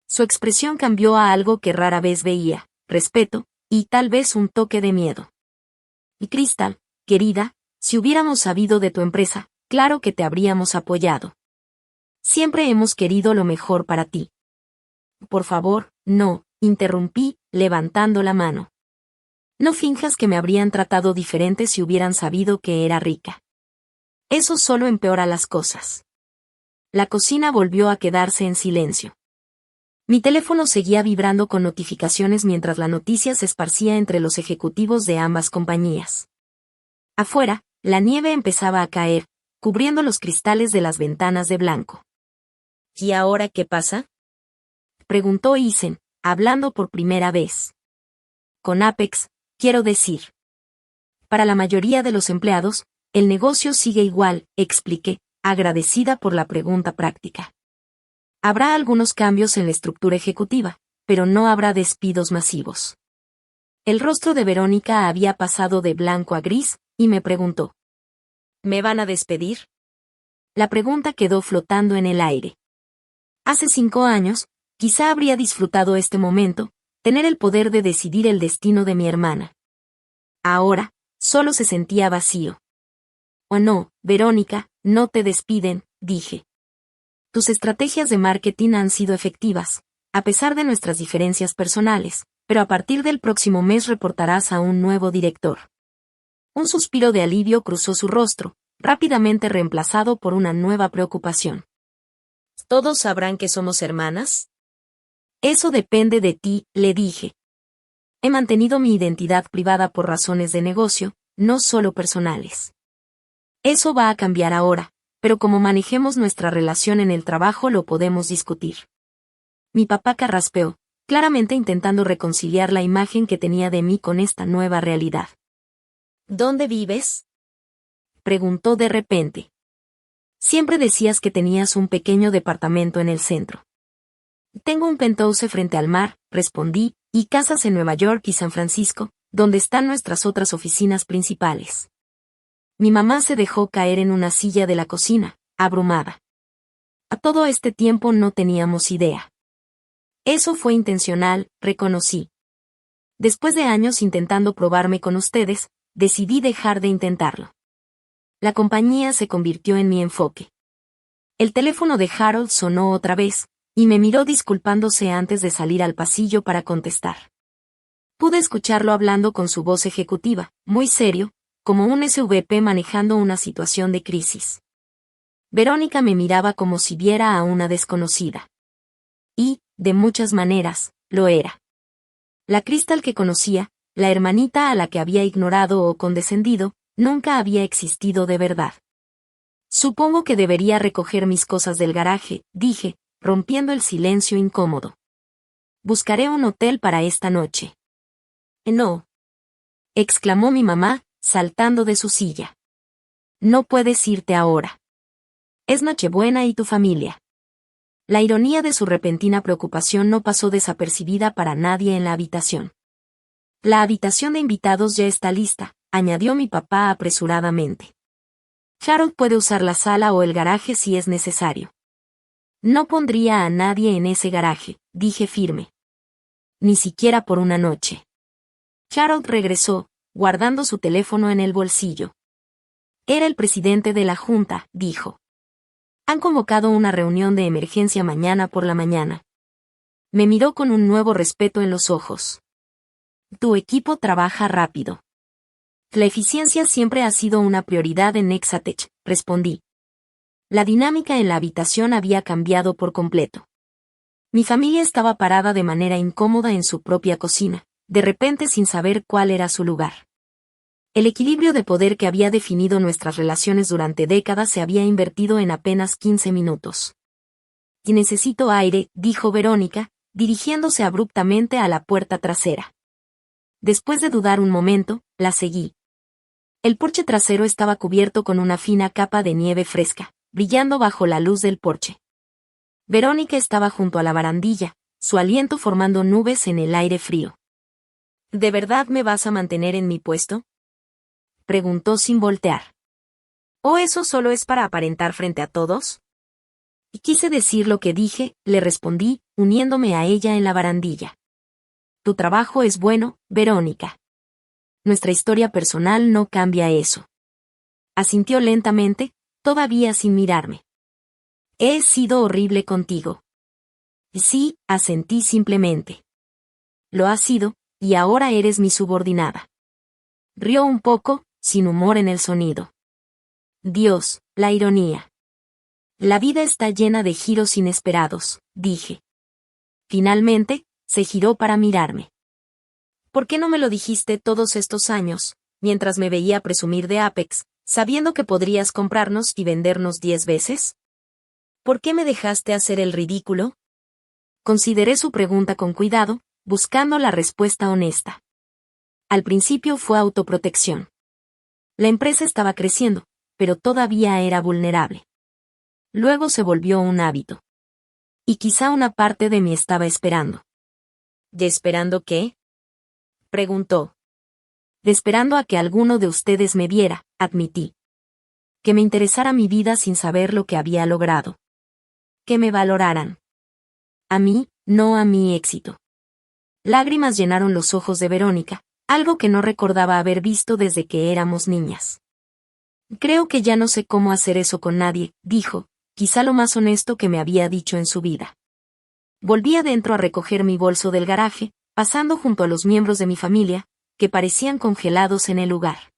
Su expresión cambió a algo que rara vez veía, respeto, y tal vez un toque de miedo. Y Crystal, querida, si hubiéramos sabido de tu empresa, claro que te habríamos apoyado. Siempre hemos querido lo mejor para ti. Por favor, no, interrumpí, levantando la mano. No finjas que me habrían tratado diferente si hubieran sabido que era rica. Eso solo empeora las cosas. La cocina volvió a quedarse en silencio. Mi teléfono seguía vibrando con notificaciones mientras la noticia se esparcía entre los ejecutivos de ambas compañías. Afuera, la nieve empezaba a caer, cubriendo los cristales de las ventanas de blanco. ¿Y ahora qué pasa?, preguntó Eisen, hablando por primera vez. Con Apex, quiero decir. Para la mayoría de los empleados, el negocio sigue igual, expliqué, agradecida por la pregunta práctica. Habrá algunos cambios en la estructura ejecutiva, pero no habrá despidos masivos. El rostro de Verónica había pasado de blanco a gris, y me preguntó. ¿Me van a despedir? La pregunta quedó flotando en el aire. Hace 5 años, quizá habría disfrutado este momento, tener el poder de decidir el destino de mi hermana. Ahora, solo se sentía vacío. Oh no, Verónica, no te despiden, dije. Tus estrategias de marketing han sido efectivas, a pesar de nuestras diferencias personales, pero a partir del próximo mes reportarás a un nuevo director. Un suspiro de alivio cruzó su rostro, rápidamente reemplazado por una nueva preocupación. ¿Todos sabrán que somos hermanas? Eso depende de ti, le dije. He mantenido mi identidad privada por razones de negocio, no solo personales. Eso va a cambiar ahora, pero como manejemos nuestra relación en el trabajo lo podemos discutir. Mi papá carraspeó, claramente intentando reconciliar la imagen que tenía de mí con esta nueva realidad. ¿Dónde vives?, preguntó de repente. Siempre decías que tenías un pequeño departamento en el centro. Tengo un penthouse frente al mar, respondí, y casas en Nueva York y San Francisco, donde están nuestras otras oficinas principales. Mi mamá se dejó caer en una silla de la cocina, abrumada. A todo este tiempo no teníamos idea. Eso fue intencional, reconocí. Después de años intentando probarme con ustedes, decidí dejar de intentarlo. La compañía se convirtió en mi enfoque. El teléfono de Harold sonó otra vez, y me miró disculpándose antes de salir al pasillo para contestar. Pude escucharlo hablando con su voz ejecutiva, muy serio, como un SVP manejando una situación de crisis. Verónica me miraba como si viera a una desconocida. Y, de muchas maneras, lo era. La Crystal que conocía, la hermanita a la que había ignorado o condescendido, nunca había existido de verdad. Supongo que debería recoger mis cosas del garaje, dije, rompiendo el silencio incómodo. Buscaré un hotel para esta noche. No, exclamó mi mamá, saltando de su silla. No puedes irte ahora. Es Nochebuena y tu familia. La ironía de su repentina preocupación no pasó desapercibida para nadie en la habitación. La habitación de invitados ya está lista, añadió mi papá apresuradamente. Harold puede usar la sala o el garaje si es necesario. No pondría a nadie en ese garaje, dije firme. Ni siquiera por una noche. Harold regresó, guardando su teléfono en el bolsillo. Era el presidente de la junta, dijo. Han convocado una reunión de emergencia mañana por la mañana. Me miró con un nuevo respeto en los ojos. Tu equipo trabaja rápido. La eficiencia siempre ha sido una prioridad en Exatech, respondí. La dinámica en la habitación había cambiado por completo. Mi familia estaba parada de manera incómoda en su propia cocina, de repente sin saber cuál era su lugar. El equilibrio de poder que había definido nuestras relaciones durante décadas se había invertido en apenas 15 minutos. Y necesito aire, dijo Verónica, dirigiéndose abruptamente a la puerta trasera. Después de dudar un momento, la seguí. El porche trasero estaba cubierto con una fina capa de nieve fresca, brillando bajo la luz del porche. Verónica estaba junto a la barandilla, su aliento formando nubes en el aire frío. ¿De verdad me vas a mantener en mi puesto?, preguntó sin voltear. ¿O eso solo es para aparentar frente a todos? Y quise decir lo que dije, le respondí, uniéndome a ella en la barandilla. Tu trabajo es bueno, Verónica. Nuestra historia personal no cambia eso. Asintió lentamente, todavía sin mirarme. He sido horrible contigo. Sí, asentí simplemente. Lo has sido, y ahora eres mi subordinada. Rió un poco, sin humor en el sonido. Dios, la ironía. La vida está llena de giros inesperados, dije. Finalmente, se giró para mirarme. ¿Por qué no me lo dijiste todos estos años, mientras me veía presumir de Apex, sabiendo que podrías comprarnos y vendernos 10 veces? ¿Por qué me dejaste hacer el ridículo? Consideré su pregunta con cuidado, buscando la respuesta honesta. Al principio fue autoprotección. La empresa estaba creciendo, pero todavía era vulnerable. Luego se volvió un hábito. Y quizá una parte de mí estaba esperando. ¿Y esperando qué?, preguntó. Esperando a que alguno de ustedes me viera, admití. Que me interesara mi vida sin saber lo que había logrado. Que me valoraran. A mí, no a mi éxito. Lágrimas llenaron los ojos de Verónica, algo que no recordaba haber visto desde que éramos niñas. Creo que ya no sé cómo hacer eso con nadie, dijo, quizá lo más honesto que me había dicho en su vida. Volví adentro a recoger mi bolso del garaje, pasando junto a los miembros de mi familia, que parecían congelados en el lugar.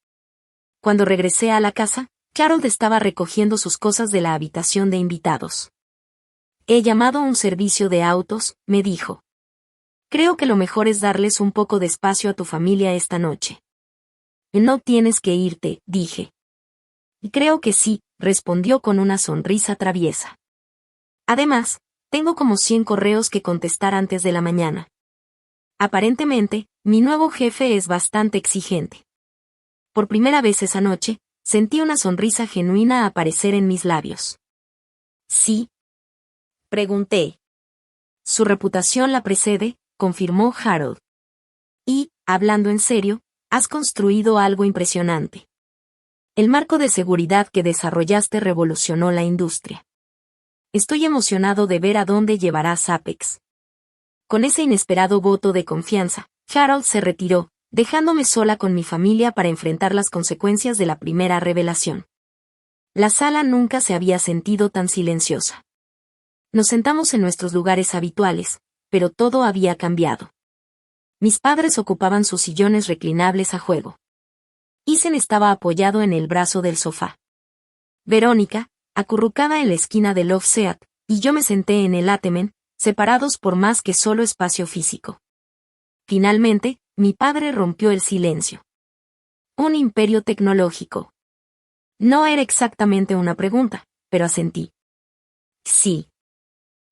Cuando regresé a la casa, Harold estaba recogiendo sus cosas de la habitación de invitados. He llamado a un servicio de autos, me dijo. Creo que lo mejor es darles un poco de espacio a tu familia esta noche. No tienes que irte, dije. Creo que sí, respondió con una sonrisa traviesa. Además, tengo como 100 correos que contestar antes de la mañana. Aparentemente, mi nuevo jefe es bastante exigente. Por primera vez esa noche, sentí una sonrisa genuina aparecer en mis labios. ¿Sí?, pregunté. Su reputación la precede, confirmó Harold. Y, hablando en serio, has construido algo impresionante. El marco de seguridad que desarrollaste revolucionó la industria. Estoy emocionado de ver a dónde llevarás Apex. Con ese inesperado voto de confianza, Harold se retiró, dejándome sola con mi familia para enfrentar las consecuencias de la primera revelación. La sala nunca se había sentido tan silenciosa. Nos sentamos en nuestros lugares habituales, pero todo había cambiado. Mis padres ocupaban sus sillones reclinables a juego. Ethan estaba apoyado en el brazo del sofá. Verónica, acurrucada en la esquina del love seat, y yo me senté en el Atemen, separados por más que solo espacio físico. Finalmente, mi padre rompió el silencio. Un imperio tecnológico. No era exactamente una pregunta, pero asentí. Sí.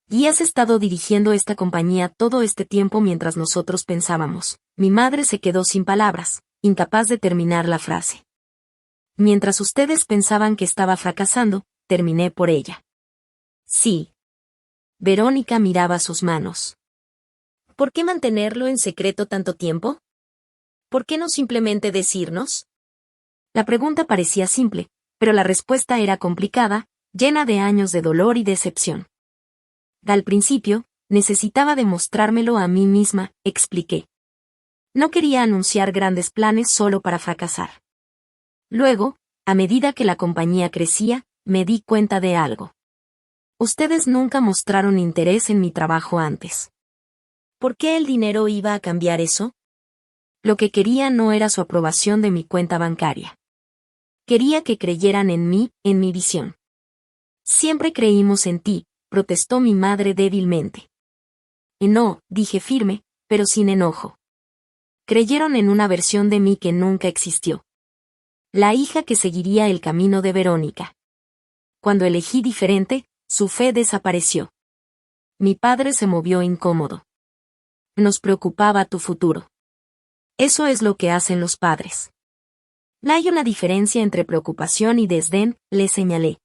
Y has estado dirigiendo esta compañía todo este tiempo mientras nosotros pensábamos. Mi madre se quedó sin palabras, incapaz de terminar la frase. Mientras ustedes pensaban que estaba fracasando, terminé por ella. Sí. Verónica miraba sus manos. ¿Por qué mantenerlo en secreto tanto tiempo? ¿Por qué no simplemente decirnos? La pregunta parecía simple, pero la respuesta era complicada, llena de años de dolor y decepción. Al principio, necesitaba demostrármelo a mí misma, expliqué. No quería anunciar grandes planes solo para fracasar. Luego, a medida que la compañía crecía, me di cuenta de algo. Ustedes nunca mostraron interés en mi trabajo antes. ¿Por qué el dinero iba a cambiar eso? Lo que quería no era su aprobación de mi cuenta bancaria. Quería que creyeran en mí, en mi visión. Siempre creímos en ti, protestó mi madre débilmente. Y no, dije firme, pero sin enojo. Creyeron en una versión de mí que nunca existió. La hija que seguiría el camino de Verónica. Cuando elegí diferente, su fe desapareció. Mi padre se movió incómodo. Nos preocupaba tu futuro. Eso es lo que hacen los padres. No hay una diferencia entre preocupación y desdén, le señalé.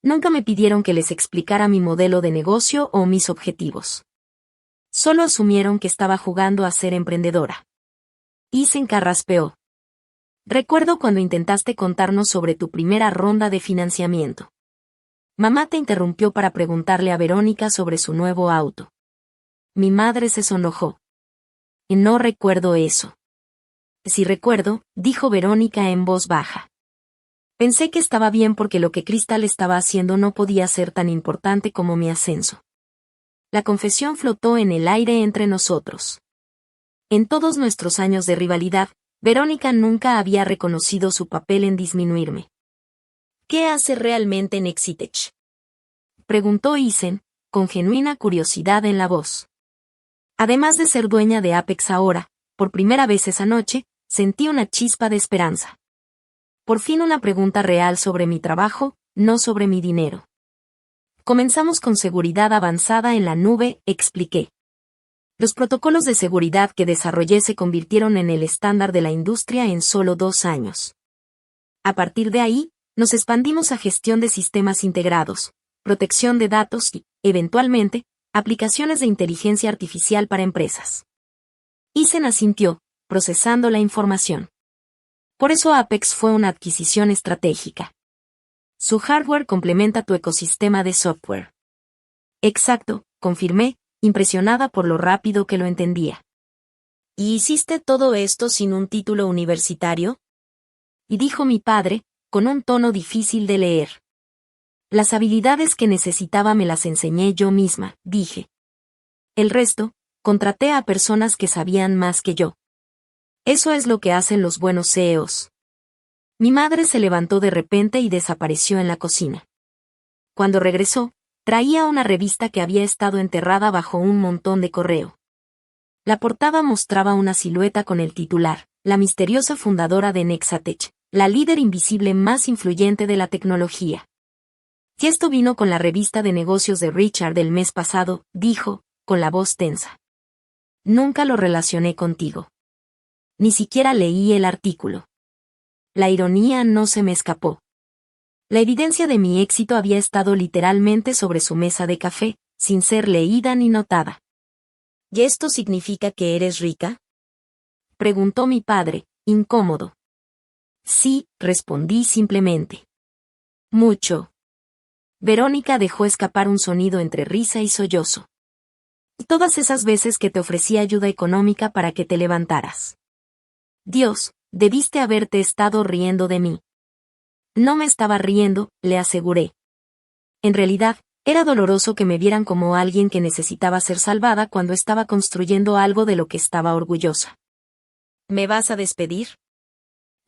Nunca me pidieron que les explicara mi modelo de negocio o mis objetivos. Solo asumieron que estaba jugando a ser emprendedora. Y se encarraspeó. Recuerdo cuando intentaste contarnos sobre tu primera ronda de financiamiento. Mamá te interrumpió para preguntarle a Verónica sobre su nuevo auto. Mi madre se sonrojó. Y no recuerdo eso. Sí recuerdo, dijo Verónica en voz baja. Pensé que estaba bien porque lo que Cristal estaba haciendo no podía ser tan importante como mi ascenso. La confesión flotó en el aire entre nosotros. En todos nuestros años de rivalidad, Verónica nunca había reconocido su papel en disminuirme. ¿Qué hace realmente en Exitech?, preguntó Isen, con genuina curiosidad en la voz. Además de ser dueña de Apex ahora, por primera vez esa noche, sentí una chispa de esperanza. Por fin una pregunta real sobre mi trabajo, no sobre mi dinero. Comenzamos con seguridad avanzada en la nube, expliqué. Los protocolos de seguridad que desarrollé se convirtieron en el estándar de la industria en solo 2 años. A partir de ahí, nos expandimos a gestión de sistemas integrados, protección de datos y, eventualmente, aplicaciones de inteligencia artificial para empresas. Isen asintió, procesando la información. Por eso Apex fue una adquisición estratégica. Su hardware complementa tu ecosistema de software. Exacto, confirmé, impresionada por lo rápido que lo entendía. ¿Y hiciste todo esto sin un título universitario?, y dijo mi padre, con un tono difícil de leer. Las habilidades que necesitaba me las enseñé yo misma, dije. El resto, contraté a personas que sabían más que yo. Eso es lo que hacen los buenos CEOs. Mi madre se levantó de repente y desapareció en la cocina. Cuando regresó, traía una revista que había estado enterrada bajo un montón de correo. La portada mostraba una silueta con el titular, la misteriosa fundadora de Nexatech, la líder invisible más influyente de la tecnología. Y esto vino con la revista de negocios de Richard del mes pasado, dijo, con la voz tensa. Nunca lo relacioné contigo. Ni siquiera leí el artículo. La ironía no se me escapó. La evidencia de mi éxito había estado literalmente sobre su mesa de café, sin ser leída ni notada. ¿Y esto significa que eres rica?, preguntó mi padre, incómodo. Sí, respondí simplemente. Mucho. Verónica dejó escapar un sonido entre risa y sollozo. Todas esas veces que te ofrecí ayuda económica para que te levantaras. Dios, debiste haberte estado riendo de mí. No me estaba riendo, le aseguré. En realidad, era doloroso que me vieran como alguien que necesitaba ser salvada cuando estaba construyendo algo de lo que estaba orgullosa. ¿Me vas a despedir?,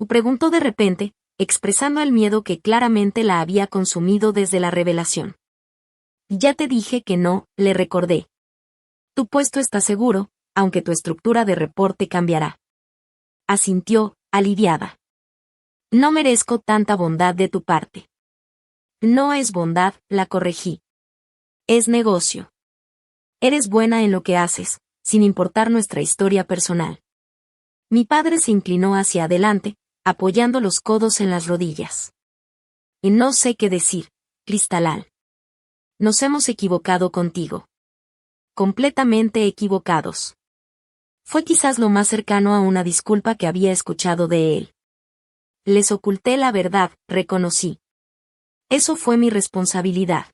preguntó de repente, expresando el miedo que claramente la había consumido desde la revelación. Ya te dije que no, le recordé. Tu puesto está seguro, aunque tu estructura de reporte cambiará. Asintió, aliviada. No merezco tanta bondad de tu parte. No es bondad, la corregí. Es negocio. Eres buena en lo que haces, sin importar nuestra historia personal. Mi padre se inclinó hacia adelante, apoyando los codos en las rodillas. Y no sé qué decir, Cristal. Nos hemos equivocado contigo. Completamente equivocados. Fue quizás lo más cercano a una disculpa que había escuchado de él. Les oculté la verdad, reconocí. Eso fue mi responsabilidad.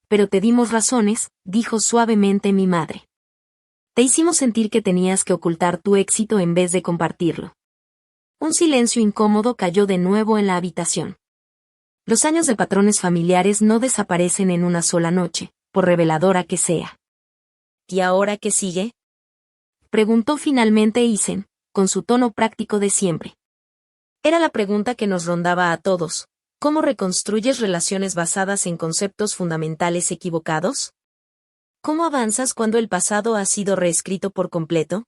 Pero te dimos razones, dijo suavemente mi madre. Te hicimos sentir que tenías que ocultar tu éxito en vez de compartirlo. Un silencio incómodo cayó de nuevo en la habitación. Los años de patrones familiares no desaparecen en una sola noche, por reveladora que sea. ¿Y ahora qué sigue?, preguntó finalmente Isen, con su tono práctico de siempre. Era la pregunta que nos rondaba a todos. ¿Cómo reconstruyes relaciones basadas en conceptos fundamentales equivocados? ¿Cómo avanzas cuando el pasado ha sido reescrito por completo?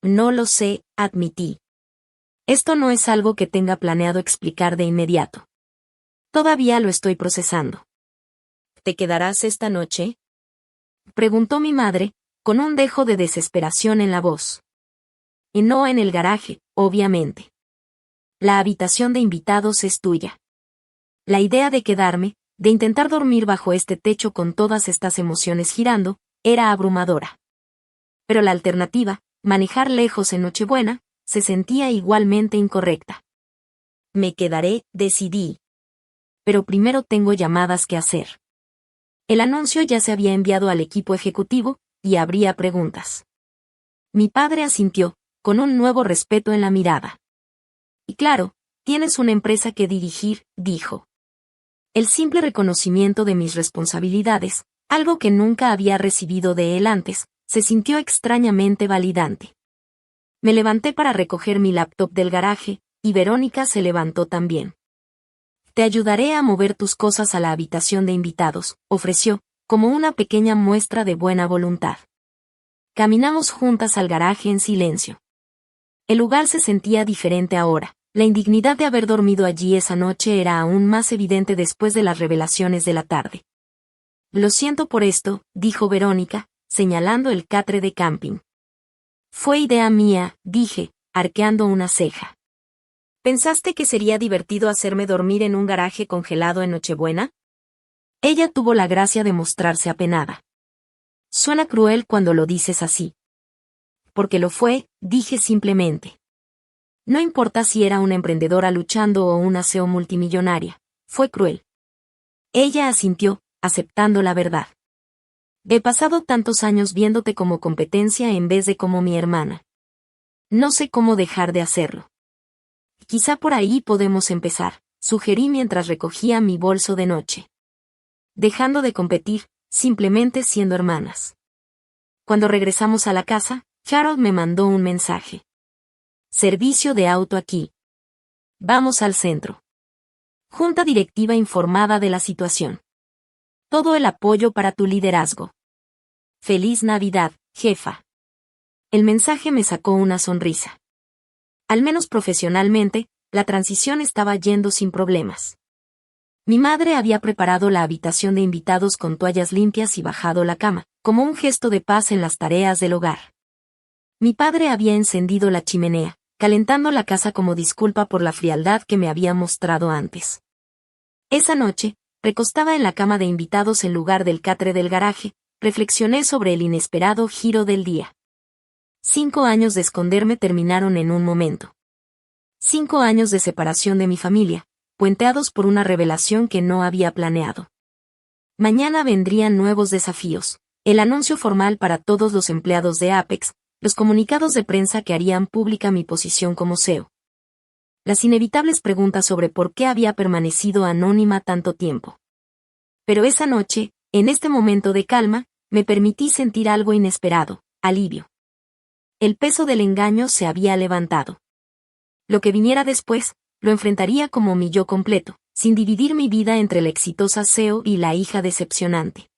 No lo sé, admití. Esto no es algo que tenga planeado explicar de inmediato. Todavía lo estoy procesando. ¿Te quedarás esta noche?, preguntó mi madre, con un dejo de desesperación en la voz. Y no en el garaje, obviamente. La habitación de invitados es tuya. La idea de quedarme, de intentar dormir bajo este techo con todas estas emociones girando, era abrumadora. Pero la alternativa, manejar lejos en Nochebuena, se sentía igualmente incorrecta. Me quedaré, decidí. Pero primero tengo llamadas que hacer. El anuncio ya se había enviado al equipo ejecutivo, y habría preguntas. Mi padre asintió, con un nuevo respeto en la mirada. Y claro, tienes una empresa que dirigir, dijo. El simple reconocimiento de mis responsabilidades, algo que nunca había recibido de él antes, se sintió extrañamente validante. Me levanté para recoger mi laptop del garaje, y Verónica se levantó también. Te ayudaré a mover tus cosas a la habitación de invitados, ofreció, como una pequeña muestra de buena voluntad. Caminamos juntas al garaje en silencio. El lugar se sentía diferente ahora. La indignidad de haber dormido allí esa noche era aún más evidente después de las revelaciones de la tarde. Lo siento por esto, dijo Verónica, señalando el catre de camping. Fue idea mía, dije, arqueando una ceja. ¿Pensaste que sería divertido hacerme dormir en un garaje congelado en Nochebuena? Ella tuvo la gracia de mostrarse apenada. Suena cruel cuando lo dices así. Porque lo fue, dije simplemente. No importa si era una emprendedora luchando o una CEO multimillonaria, fue cruel. Ella asintió, aceptando la verdad. He pasado tantos años viéndote como competencia en vez de como mi hermana. No sé cómo dejar de hacerlo. Quizá por ahí podemos empezar, sugerí mientras recogía mi bolso de noche. Dejando de competir, simplemente siendo hermanas. Cuando regresamos a la casa, Harold me mandó un mensaje. Servicio de auto aquí. Vamos al centro. Junta directiva informada de la situación. Todo el apoyo para tu liderazgo. Feliz Navidad, jefa. El mensaje me sacó una sonrisa. Al menos profesionalmente, la transición estaba yendo sin problemas. Mi madre había preparado la habitación de invitados con toallas limpias y bajado la cama, como un gesto de paz en las tareas del hogar. Mi padre había encendido la chimenea, calentando la casa como disculpa por la frialdad que me había mostrado antes. Esa noche, recostada en la cama de invitados en lugar del catre del garaje, reflexioné sobre el inesperado giro del día. 5 años de esconderme terminaron en un momento. 5 años de separación de mi familia, puenteados por una revelación que no había planeado. Mañana vendrían nuevos desafíos, el anuncio formal para todos los empleados de Apex, los comunicados de prensa que harían pública mi posición como CEO. Las inevitables preguntas sobre por qué había permanecido anónima tanto tiempo. Pero esa noche, en este momento de calma, me permití sentir algo inesperado, alivio. El peso del engaño se había levantado. Lo que viniera después, lo enfrentaría como mi yo completo, sin dividir mi vida entre la exitosa CEO y la hija decepcionante.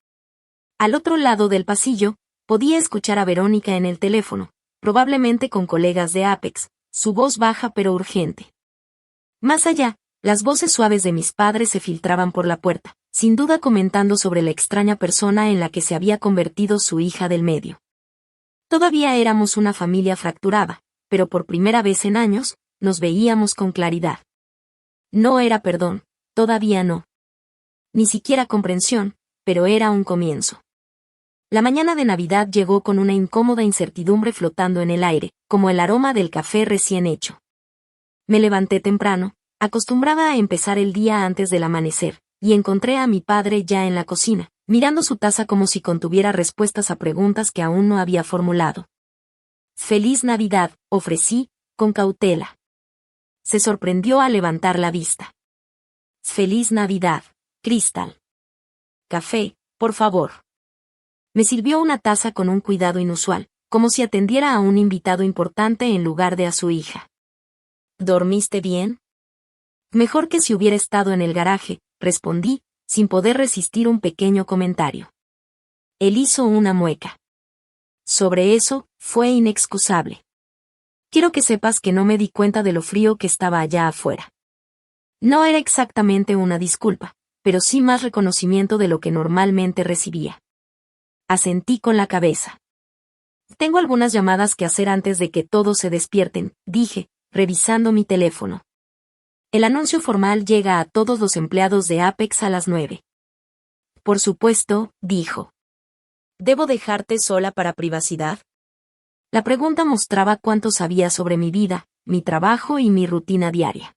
Al otro lado del pasillo, podía escuchar a Verónica en el teléfono, probablemente con colegas de Apex, su voz baja pero urgente. Más allá, las voces suaves de mis padres se filtraban por la puerta, sin duda comentando sobre la extraña persona en la que se había convertido su hija del medio. Todavía éramos una familia fracturada, pero por primera vez en años, nos veíamos con claridad. No era perdón, todavía no. Ni siquiera comprensión, pero era un comienzo. La mañana de Navidad llegó con una incómoda incertidumbre flotando en el aire, como el aroma del café recién hecho. Me levanté temprano, acostumbrada a empezar el día antes del amanecer, y encontré a mi padre ya en la cocina, mirando su taza como si contuviera respuestas a preguntas que aún no había formulado. «Feliz Navidad», ofrecí, con cautela. Se sorprendió al levantar la vista. «Feliz Navidad, Crystal. Café, por favor». Me sirvió una taza con un cuidado inusual, como si atendiera a un invitado importante en lugar de a su hija. ¿Dormiste bien? Mejor que si hubiera estado en el garaje, respondí, sin poder resistir un pequeño comentario. Él hizo una mueca. Sobre eso, fue inexcusable. Quiero que sepas que no me di cuenta de lo frío que estaba allá afuera. No era exactamente una disculpa, pero sí más reconocimiento de lo que normalmente recibía. Asentí con la cabeza. Tengo algunas llamadas que hacer antes de que todos se despierten, dije, revisando mi teléfono. El anuncio formal llega a todos los empleados de Apex a las 9. Por supuesto, dijo. ¿Debo dejarte sola para privacidad? La pregunta mostraba cuánto sabía sobre mi vida, mi trabajo y mi rutina diaria.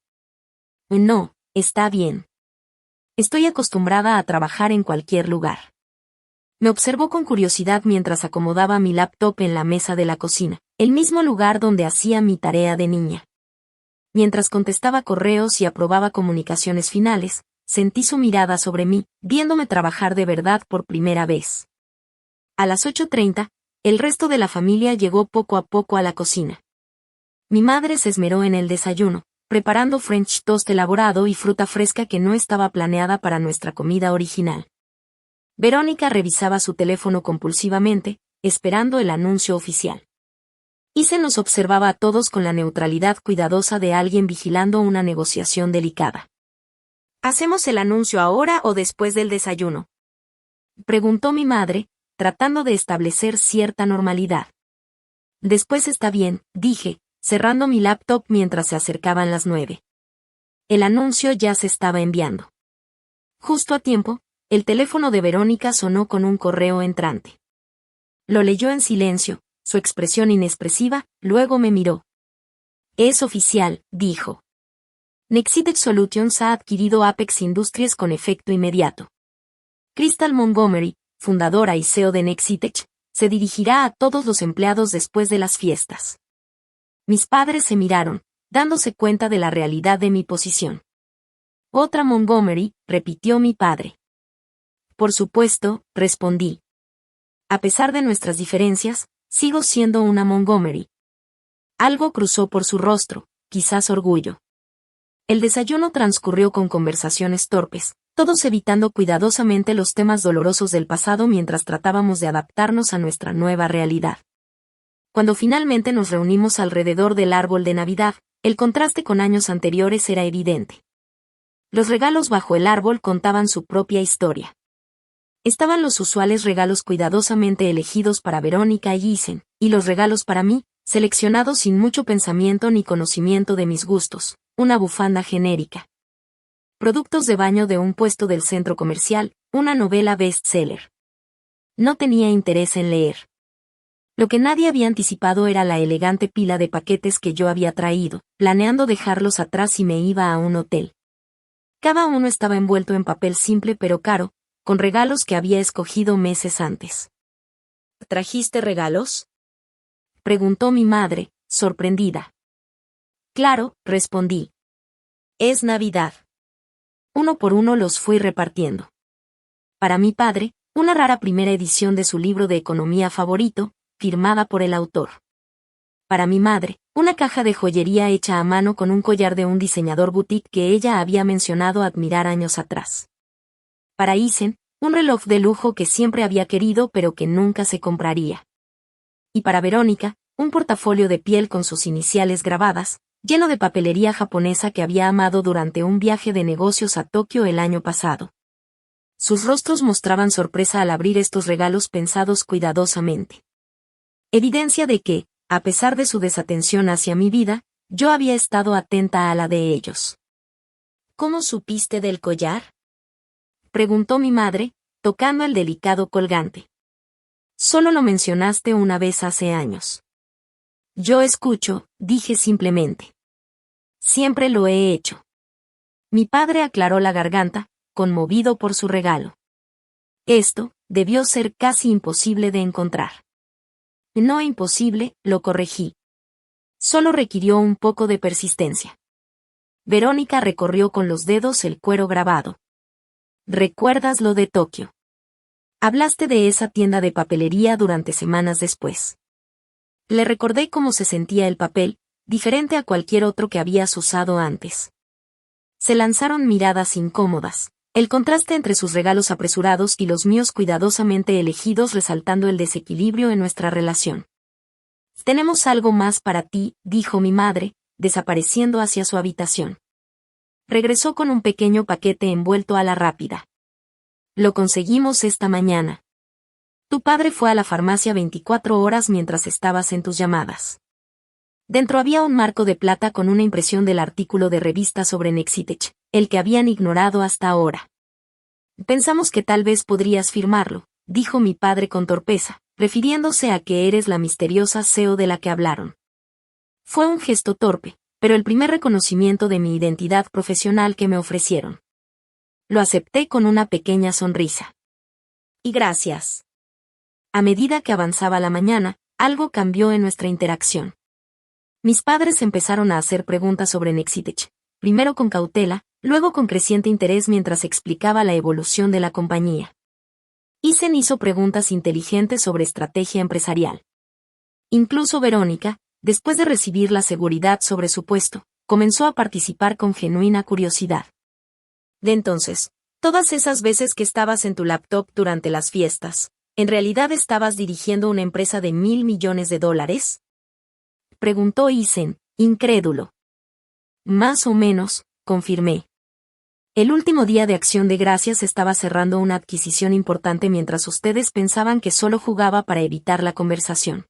No, está bien. Estoy acostumbrada a trabajar en cualquier lugar. Me observó con curiosidad mientras acomodaba mi laptop en la mesa de la cocina, el mismo lugar donde hacía mi tarea de niña. Mientras contestaba correos y aprobaba comunicaciones finales, sentí su mirada sobre mí, viéndome trabajar de verdad por primera vez. A las 8:30, el resto de la familia llegó poco a poco a la cocina. Mi madre se esmeró en el desayuno, preparando French toast elaborado y fruta fresca que no estaba planeada para nuestra comida original. Verónica revisaba su teléfono compulsivamente, esperando el anuncio oficial. Y se nos observaba a todos con la neutralidad cuidadosa de alguien vigilando una negociación delicada. ¿Hacemos el anuncio ahora o después del desayuno?, preguntó mi madre, tratando de establecer cierta normalidad. Después está bien, dije, cerrando mi laptop mientras se acercaban las 9. El anuncio ya se estaba enviando. Justo a tiempo, el teléfono de Verónica sonó con un correo entrante. Lo leyó en silencio, su expresión inexpresiva, luego me miró. Es oficial, dijo. Nexitech Solutions ha adquirido Apex Industries con efecto inmediato. Crystal Montgomery, fundadora y CEO de Nexitech, se dirigirá a todos los empleados después de las fiestas. Mis padres se miraron, dándose cuenta de la realidad de mi posición. Otra Montgomery, repitió mi padre. Por supuesto, respondí. A pesar de nuestras diferencias, sigo siendo una Montgomery. Algo cruzó por su rostro, quizás orgullo. El desayuno transcurrió con conversaciones torpes, todos evitando cuidadosamente los temas dolorosos del pasado mientras tratábamos de adaptarnos a nuestra nueva realidad. Cuando finalmente nos reunimos alrededor del árbol de Navidad, el contraste con años anteriores era evidente. Los regalos bajo el árbol contaban su propia historia. Estaban los usuales regalos cuidadosamente elegidos para Verónica y Isen, y los regalos para mí, seleccionados sin mucho pensamiento ni conocimiento de mis gustos, una bufanda genérica. Productos de baño de un puesto del centro comercial, una novela bestseller. No tenía interés en leer. Lo que nadie había anticipado era la elegante pila de paquetes que yo había traído, planeando dejarlos atrás si me iba a un hotel. Cada uno estaba envuelto en papel simple pero caro, con regalos que había escogido meses antes. ¿Trajiste regalos?, preguntó mi madre, sorprendida. Claro, respondí. Es Navidad. Uno por uno los fui repartiendo. Para mi padre, una rara primera edición de su libro de economía favorito, firmada por el autor. Para mi madre, una caja de joyería hecha a mano con un collar de un diseñador boutique que ella había mencionado admirar años atrás. Para Isen, un reloj de lujo que siempre había querido pero que nunca se compraría. Y para Verónica, un portafolio de piel con sus iniciales grabadas, lleno de papelería japonesa que había amado durante un viaje de negocios a Tokio el año pasado. Sus rostros mostraban sorpresa al abrir estos regalos pensados cuidadosamente. Evidencia de que, a pesar de su desatención hacia mi vida, yo había estado atenta a la de ellos. ¿Cómo supiste del collar?, preguntó mi madre, tocando el delicado colgante. Solo lo mencionaste una vez hace años. Yo escucho, dije simplemente. Siempre lo he hecho. Mi padre aclaró la garganta, conmovido por su regalo. Esto debió ser casi imposible de encontrar. No imposible, lo corregí. Solo requirió un poco de persistencia. Verónica recorrió con los dedos el cuero grabado. ¿Recuerdas lo de Tokio? Hablaste de esa tienda de papelería durante semanas después. Le recordé cómo se sentía el papel, diferente a cualquier otro que habías usado antes. Se lanzaron miradas incómodas, el contraste entre sus regalos apresurados y los míos cuidadosamente elegidos resaltando el desequilibrio en nuestra relación. «Tenemos algo más para ti», dijo mi madre, desapareciendo hacia su habitación. Regresó con un pequeño paquete envuelto a la rápida. «Lo conseguimos esta mañana. Tu padre fue a la farmacia 24 horas mientras estabas en tus llamadas». Dentro había un marco de plata con una impresión del artículo de revista sobre Nexitech, el que habían ignorado hasta ahora. «Pensamos que tal vez podrías firmarlo», dijo mi padre con torpeza, refiriéndose a que eres la misteriosa CEO de la que hablaron. Fue un gesto torpe, pero el primer reconocimiento de mi identidad profesional que me ofrecieron. Lo acepté con una pequeña sonrisa. «Y gracias». A medida que avanzaba la mañana, algo cambió en nuestra interacción. Mis padres empezaron a hacer preguntas sobre Nexitech, primero con cautela, luego con creciente interés mientras explicaba la evolución de la compañía. Isen hizo preguntas inteligentes sobre estrategia empresarial. Incluso Verónica, después de recibir la seguridad sobre su puesto, comenzó a participar con genuina curiosidad. «De entonces, todas esas veces que estabas en tu laptop durante las fiestas, ¿en realidad estabas dirigiendo una empresa de $1.000 millones?» Preguntó Isen, incrédulo. «Más o menos», confirmé. El último día de Acción de Gracias estaba cerrando una adquisición importante mientras ustedes pensaban que solo jugaba para evitar la conversación.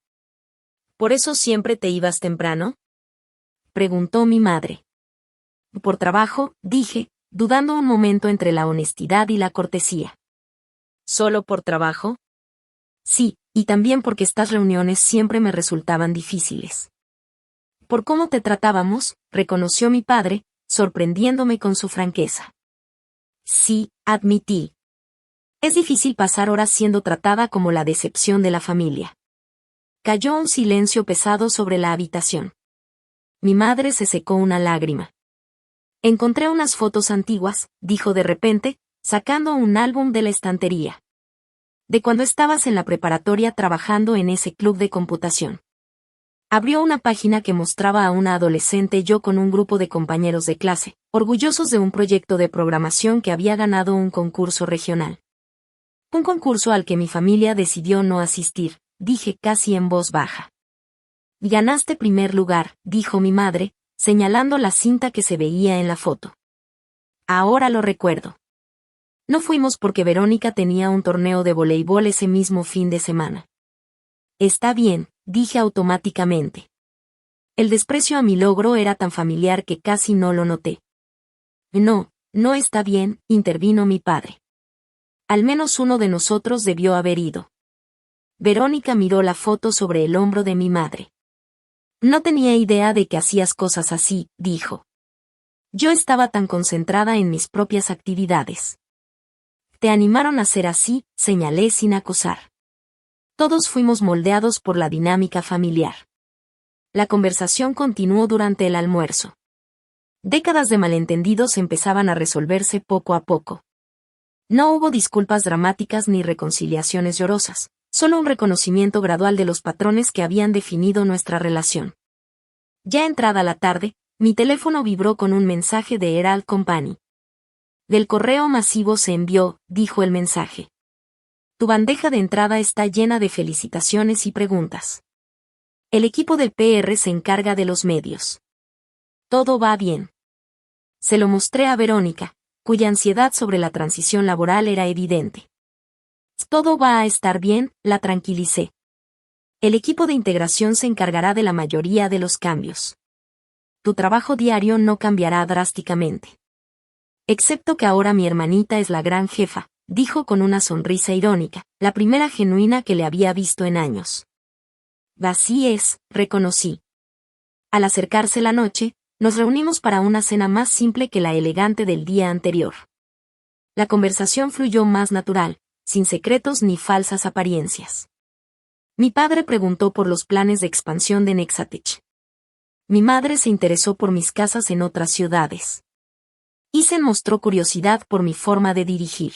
«¿Por eso siempre te ibas temprano?», preguntó mi madre. «Por trabajo», dije, dudando un momento entre la honestidad y la cortesía. «¿Solo por trabajo?» «Sí, y también porque estas reuniones siempre me resultaban difíciles». «Por cómo te tratábamos», reconoció mi padre, sorprendiéndome con su franqueza. «Sí», admití. «Es difícil pasar horas siendo tratada como la decepción de la familia». Cayó un silencio pesado sobre la habitación. Mi madre se secó una lágrima. «Encontré unas fotos antiguas», dijo de repente, sacando un álbum de la estantería. «De cuando estabas en la preparatoria trabajando en ese club de computación». Abrió una página que mostraba a una adolescente yo con un grupo de compañeros de clase, orgullosos de un proyecto de programación que había ganado un concurso regional. Un concurso al que mi familia decidió no asistir, dije casi en voz baja. «Ganaste primer lugar», dijo mi madre, señalando la cinta que se veía en la foto. «Ahora lo recuerdo. No fuimos porque Verónica tenía un torneo de voleibol ese mismo fin de semana». «Está bien», dije automáticamente. El desprecio a mi logro era tan familiar que casi no lo noté. «No, no está bien», intervino mi padre. «Al menos uno de nosotros debió haber ido». Verónica miró la foto sobre el hombro de mi madre. «No tenía idea de que hacías cosas así», dijo. Yo estaba tan concentrada en mis propias actividades. «Te animaron a ser así», señalé sin acusar. Todos fuimos moldeados por la dinámica familiar. La conversación continuó durante el almuerzo. Décadas de malentendidos empezaban a resolverse poco a poco. No hubo disculpas dramáticas ni reconciliaciones llorosas, solo un reconocimiento gradual de los patrones que habían definido nuestra relación. Ya entrada la tarde, mi teléfono vibró con un mensaje de Herald Company. «Del correo masivo se envió», dijo el mensaje. «Tu bandeja de entrada está llena de felicitaciones y preguntas. El equipo del PR se encarga de los medios. Todo va bien». Se lo mostré a Verónica, cuya ansiedad sobre la transición laboral era evidente. «Todo va a estar bien», la tranquilicé. «El equipo de integración se encargará de la mayoría de los cambios. Tu trabajo diario no cambiará drásticamente. Excepto que ahora mi hermanita es la gran jefa», dijo con una sonrisa irónica, la primera genuina que le había visto en años. «Así es», reconocí. Al acercarse la noche, nos reunimos para una cena más simple que la elegante del día anterior. La conversación fluyó más natural, sin secretos ni falsas apariencias. Mi padre preguntó por los planes de expansión de Nexitech. Mi madre se interesó por mis casas en otras ciudades. Isen mostró curiosidad por mi forma de dirigir.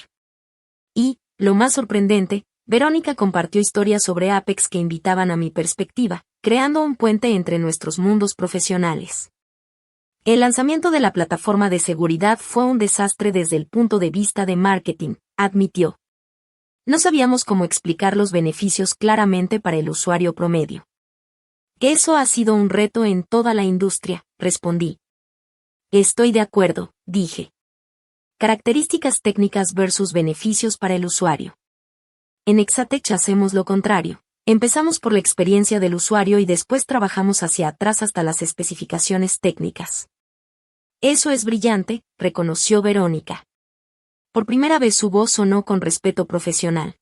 Y, lo más sorprendente, Verónica compartió historias sobre Apex que invitaban a mi perspectiva, creando un puente entre nuestros mundos profesionales. El lanzamiento de la plataforma de seguridad fue un desastre desde el punto de vista de marketing, admitió. No sabíamos cómo explicar los beneficios claramente para el usuario promedio. Eso ha sido un reto en toda la industria, respondí. Estoy de acuerdo, dije. Características técnicas versus beneficios para el usuario. En Exatech hacemos lo contrario. Empezamos por la experiencia del usuario y después trabajamos hacia atrás hasta las especificaciones técnicas. Eso es brillante, reconoció Verónica. Por primera vez su voz sonó con respeto profesional.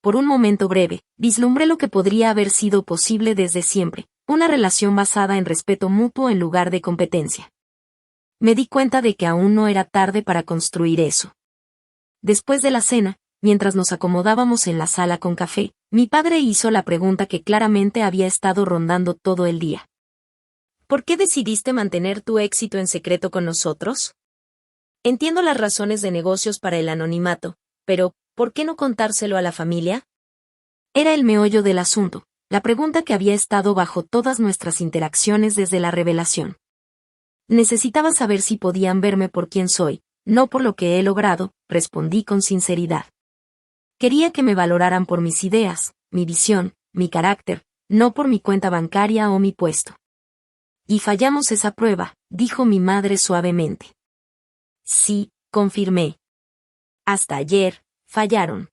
Por un momento breve, vislumbré lo que podría haber sido posible desde siempre, una relación basada en respeto mutuo en lugar de competencia. Me di cuenta de que aún no era tarde para construir eso. Después de la cena, mientras nos acomodábamos en la sala con café, mi padre hizo la pregunta que claramente había estado rondando todo el día. ¿Por qué decidiste mantener tu éxito en secreto con nosotros? Entiendo las razones de negocios para el anonimato, pero ¿por qué no contárselo a la familia? Era el meollo del asunto, la pregunta que había estado bajo todas nuestras interacciones desde la revelación. Necesitaba saber si podían verme por quién soy, no por lo que he logrado, respondí con sinceridad. Quería que me valoraran por mis ideas, mi visión, mi carácter, no por mi cuenta bancaria o mi puesto. Y fallamos esa prueba, dijo mi madre suavemente. Sí, confirmé. Hasta ayer, fallaron.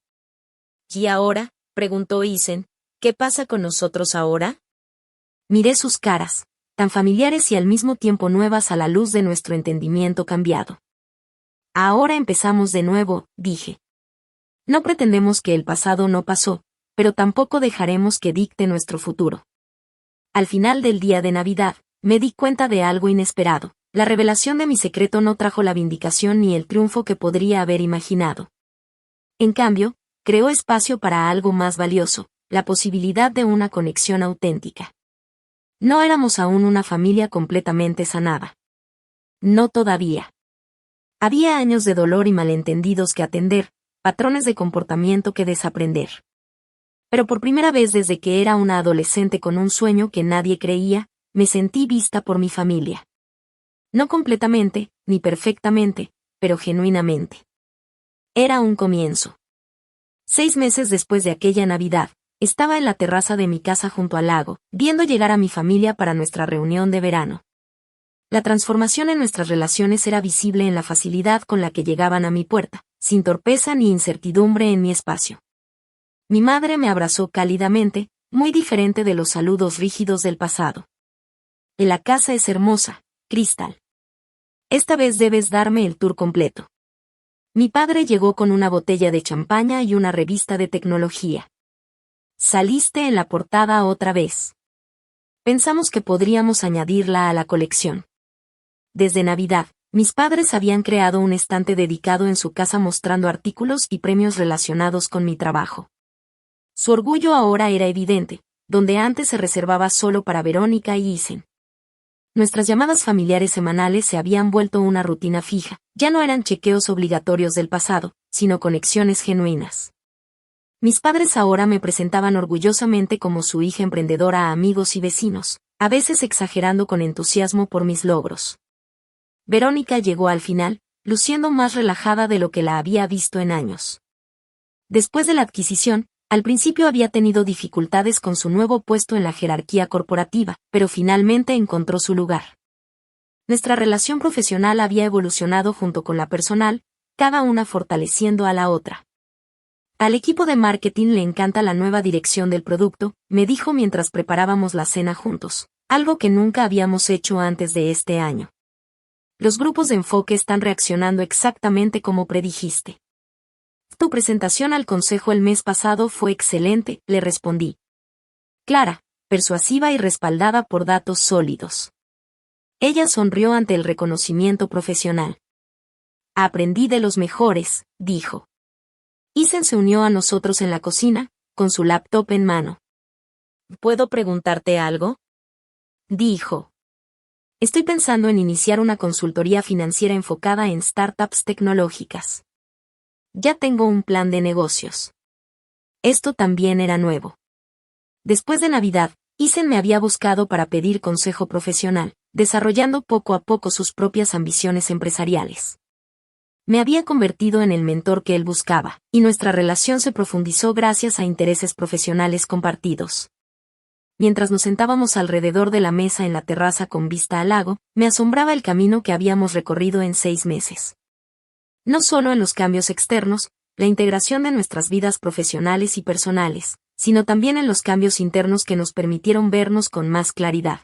¿Y ahora? Preguntó Isen. ¿Qué pasa con nosotros ahora? Miré sus caras, tan familiares y al mismo tiempo nuevas a la luz de nuestro entendimiento cambiado. Ahora empezamos de nuevo, dije. No pretendemos que el pasado no pasó, pero tampoco dejaremos que dicte nuestro futuro. Al final del día de Navidad, me di cuenta de algo inesperado. La revelación de mi secreto no trajo la vindicación ni el triunfo que podría haber imaginado. En cambio, creó espacio para algo más valioso, la posibilidad de una conexión auténtica. No éramos aún una familia completamente sanada. No todavía. Había años de dolor y malentendidos que atender, patrones de comportamiento que desaprender. Pero por primera vez desde que era una adolescente con un sueño que nadie creía, me sentí vista por mi familia. No completamente, ni perfectamente, pero genuinamente. Era un comienzo. 6 meses después de aquella Navidad, estaba en la terraza de mi casa junto al lago, viendo llegar a mi familia para nuestra reunión de verano. La transformación en nuestras relaciones era visible en la facilidad con la que llegaban a mi puerta, sin torpeza ni incertidumbre en mi espacio. Mi madre me abrazó cálidamente, muy diferente de los saludos rígidos del pasado. La casa es hermosa, Crystal. Esta vez debes darme el tour completo. Mi padre llegó con una botella de champaña y una revista de tecnología. Saliste en la portada otra vez. Pensamos que podríamos añadirla a la colección. Desde Navidad, mis padres habían creado un estante dedicado en su casa mostrando artículos y premios relacionados con mi trabajo. Su orgullo ahora era evidente, donde antes se reservaba solo para Verónica y Isen. Nuestras llamadas familiares semanales se habían vuelto una rutina fija, ya no eran chequeos obligatorios del pasado, sino conexiones genuinas. Mis padres ahora me presentaban orgullosamente como su hija emprendedora a amigos y vecinos, a veces exagerando con entusiasmo por mis logros. Verónica llegó al final, luciendo más relajada de lo que la había visto en años. Después de la adquisición, al principio había tenido dificultades con su nuevo puesto en la jerarquía corporativa, pero finalmente encontró su lugar. Nuestra relación profesional había evolucionado junto con la personal, cada una fortaleciendo a la otra. Al equipo de marketing le encanta la nueva dirección del producto, me dijo mientras preparábamos la cena juntos, algo que nunca habíamos hecho antes de este año. Los grupos de enfoque están reaccionando exactamente como predijiste. Tu presentación al consejo el mes pasado fue excelente, le respondí. Clara, persuasiva y respaldada por datos sólidos. Ella sonrió ante el reconocimiento profesional. Aprendí de los mejores, dijo. Isen se unió a nosotros en la cocina, con su laptop en mano. ¿Puedo preguntarte algo? Dijo. Estoy pensando en iniciar una consultoría financiera enfocada en startups tecnológicas. Ya tengo un plan de negocios. Esto también era nuevo. Después de Navidad, Isen me había buscado para pedir consejo profesional, desarrollando poco a poco sus propias ambiciones empresariales. Me había convertido en el mentor que él buscaba, y nuestra relación se profundizó gracias a intereses profesionales compartidos. Mientras nos sentábamos alrededor de la mesa en la terraza con vista al lago, me asombraba el camino que habíamos recorrido en 6 meses. No solo en los cambios externos, la integración de nuestras vidas profesionales y personales, sino también en los cambios internos que nos permitieron vernos con más claridad.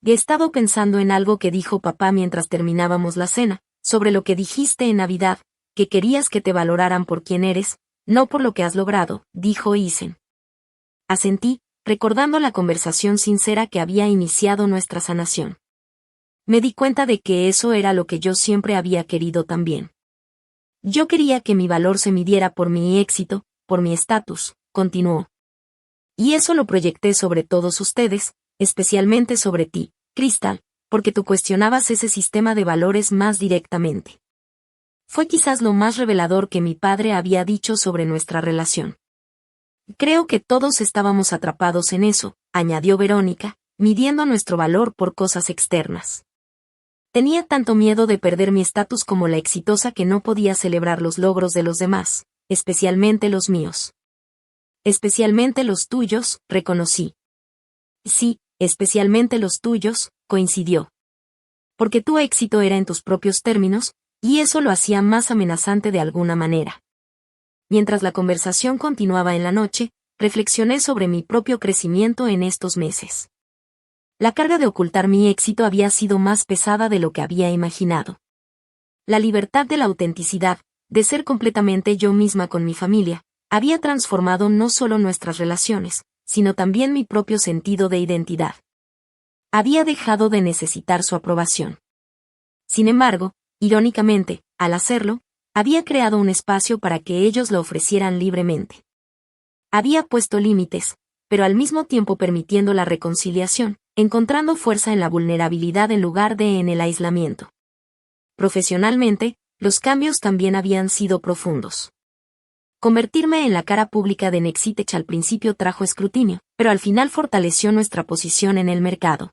He estado pensando en algo que dijo papá mientras terminábamos la cena, sobre lo que dijiste en Navidad, que querías que te valoraran por quien eres, no por lo que has logrado, dijo Isen. Asentí, recordando la conversación sincera que había iniciado nuestra sanación. Me di cuenta de que eso era lo que yo siempre había querido también. Yo quería que mi valor se midiera por mi éxito, por mi estatus, continuó. Y eso lo proyecté sobre todos ustedes, especialmente sobre ti, Crystal, porque tú cuestionabas ese sistema de valores más directamente. Fue quizás lo más revelador que mi padre había dicho sobre nuestra relación. Creo que todos estábamos atrapados en eso, añadió Verónica, midiendo nuestro valor por cosas externas. Tenía tanto miedo de perder mi estatus como la exitosa que no podía celebrar los logros de los demás, especialmente los míos. Especialmente los tuyos, reconocí. Sí, especialmente los tuyos, coincidió. Porque tu éxito era en tus propios términos, y eso lo hacía más amenazante de alguna manera. Mientras la conversación continuaba en la noche, reflexioné sobre mi propio crecimiento en estos meses. La carga de ocultar mi éxito había sido más pesada de lo que había imaginado. La libertad de la autenticidad, de ser completamente yo misma con mi familia, había transformado no solo nuestras relaciones, sino también mi propio sentido de identidad. Había dejado de necesitar su aprobación. Sin embargo, irónicamente, al hacerlo, había creado un espacio para que ellos lo ofrecieran libremente. Había puesto límites, pero al mismo tiempo permitiendo la reconciliación, encontrando fuerza en la vulnerabilidad en lugar de en el aislamiento. Profesionalmente, los cambios también habían sido profundos. Convertirme en la cara pública de Nexitech al principio trajo escrutinio, pero al final fortaleció nuestra posición en el mercado.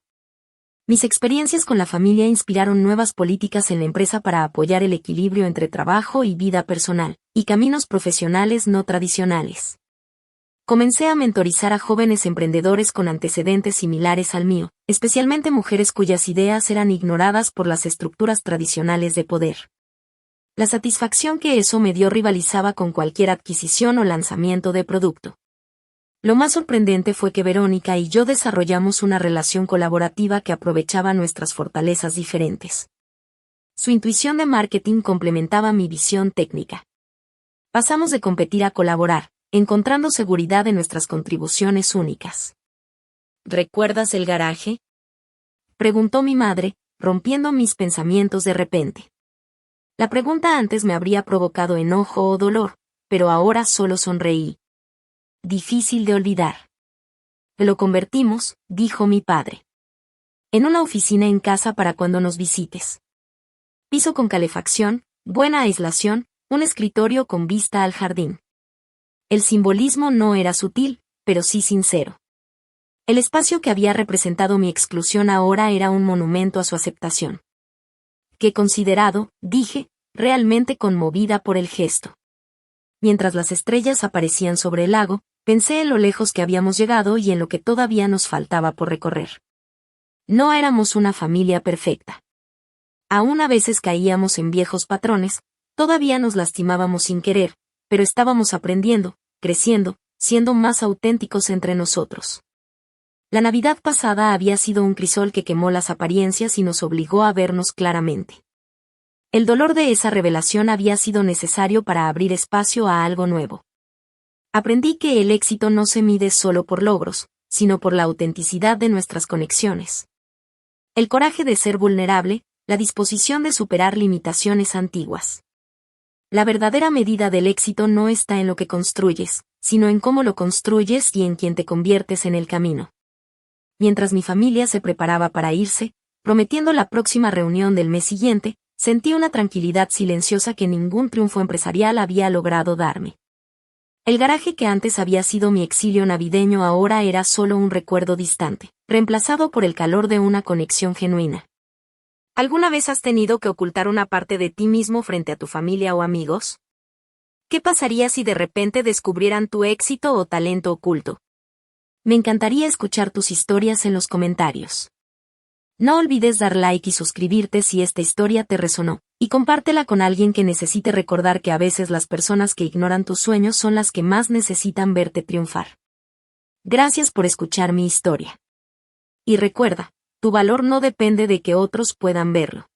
Mis experiencias con la familia inspiraron nuevas políticas en la empresa para apoyar el equilibrio entre trabajo y vida personal, y caminos profesionales no tradicionales. Comencé a mentorizar a jóvenes emprendedores con antecedentes similares al mío, especialmente mujeres cuyas ideas eran ignoradas por las estructuras tradicionales de poder. La satisfacción que eso me dio rivalizaba con cualquier adquisición o lanzamiento de producto. Lo más sorprendente fue que Verónica y yo desarrollamos una relación colaborativa que aprovechaba nuestras fortalezas diferentes. Su intuición de marketing complementaba mi visión técnica. Pasamos de competir a colaborar, encontrando seguridad en nuestras contribuciones únicas. ¿Recuerdas el garaje?, preguntó mi madre, rompiendo mis pensamientos de repente. La pregunta antes me habría provocado enojo o dolor, pero ahora solo sonreí. Difícil de olvidar. Lo convertimos, dijo mi padre, en una oficina en casa para cuando nos visites. Piso con calefacción, buena aislación, un escritorio con vista al jardín. El simbolismo no era sutil, pero sí sincero. El espacio que había representado mi exclusión ahora era un monumento a su aceptación. Qué considerado, dije, realmente conmovida por el gesto. Mientras las estrellas aparecían sobre el lago, pensé en lo lejos que habíamos llegado y en lo que todavía nos faltaba por recorrer. No éramos una familia perfecta. Aún a veces caíamos en viejos patrones, todavía nos lastimábamos sin querer, pero estábamos aprendiendo, creciendo, siendo más auténticos entre nosotros. La Navidad pasada había sido un crisol que quemó las apariencias y nos obligó a vernos claramente. El dolor de esa revelación había sido necesario para abrir espacio a algo nuevo. Aprendí que el éxito no se mide solo por logros, sino por la autenticidad de nuestras conexiones. El coraje de ser vulnerable, la disposición de superar limitaciones antiguas. La verdadera medida del éxito no está en lo que construyes, sino en cómo lo construyes y en quien te conviertes en el camino. Mientras mi familia se preparaba para irse, prometiendo la próxima reunión del mes siguiente, sentí una tranquilidad silenciosa que ningún triunfo empresarial había logrado darme. El garaje que antes había sido mi exilio navideño ahora era solo un recuerdo distante, reemplazado por el calor de una conexión genuina. ¿Alguna vez has tenido que ocultar una parte de ti mismo frente a tu familia o amigos? ¿Qué pasaría si de repente descubrieran tu éxito o talento oculto? Me encantaría escuchar tus historias en los comentarios. No olvides dar like y suscribirte si esta historia te resonó, y compártela con alguien que necesite recordar que a veces las personas que ignoran tus sueños son las que más necesitan verte triunfar. Gracias por escuchar mi historia. Y recuerda, tu valor no depende de que otros puedan verlo.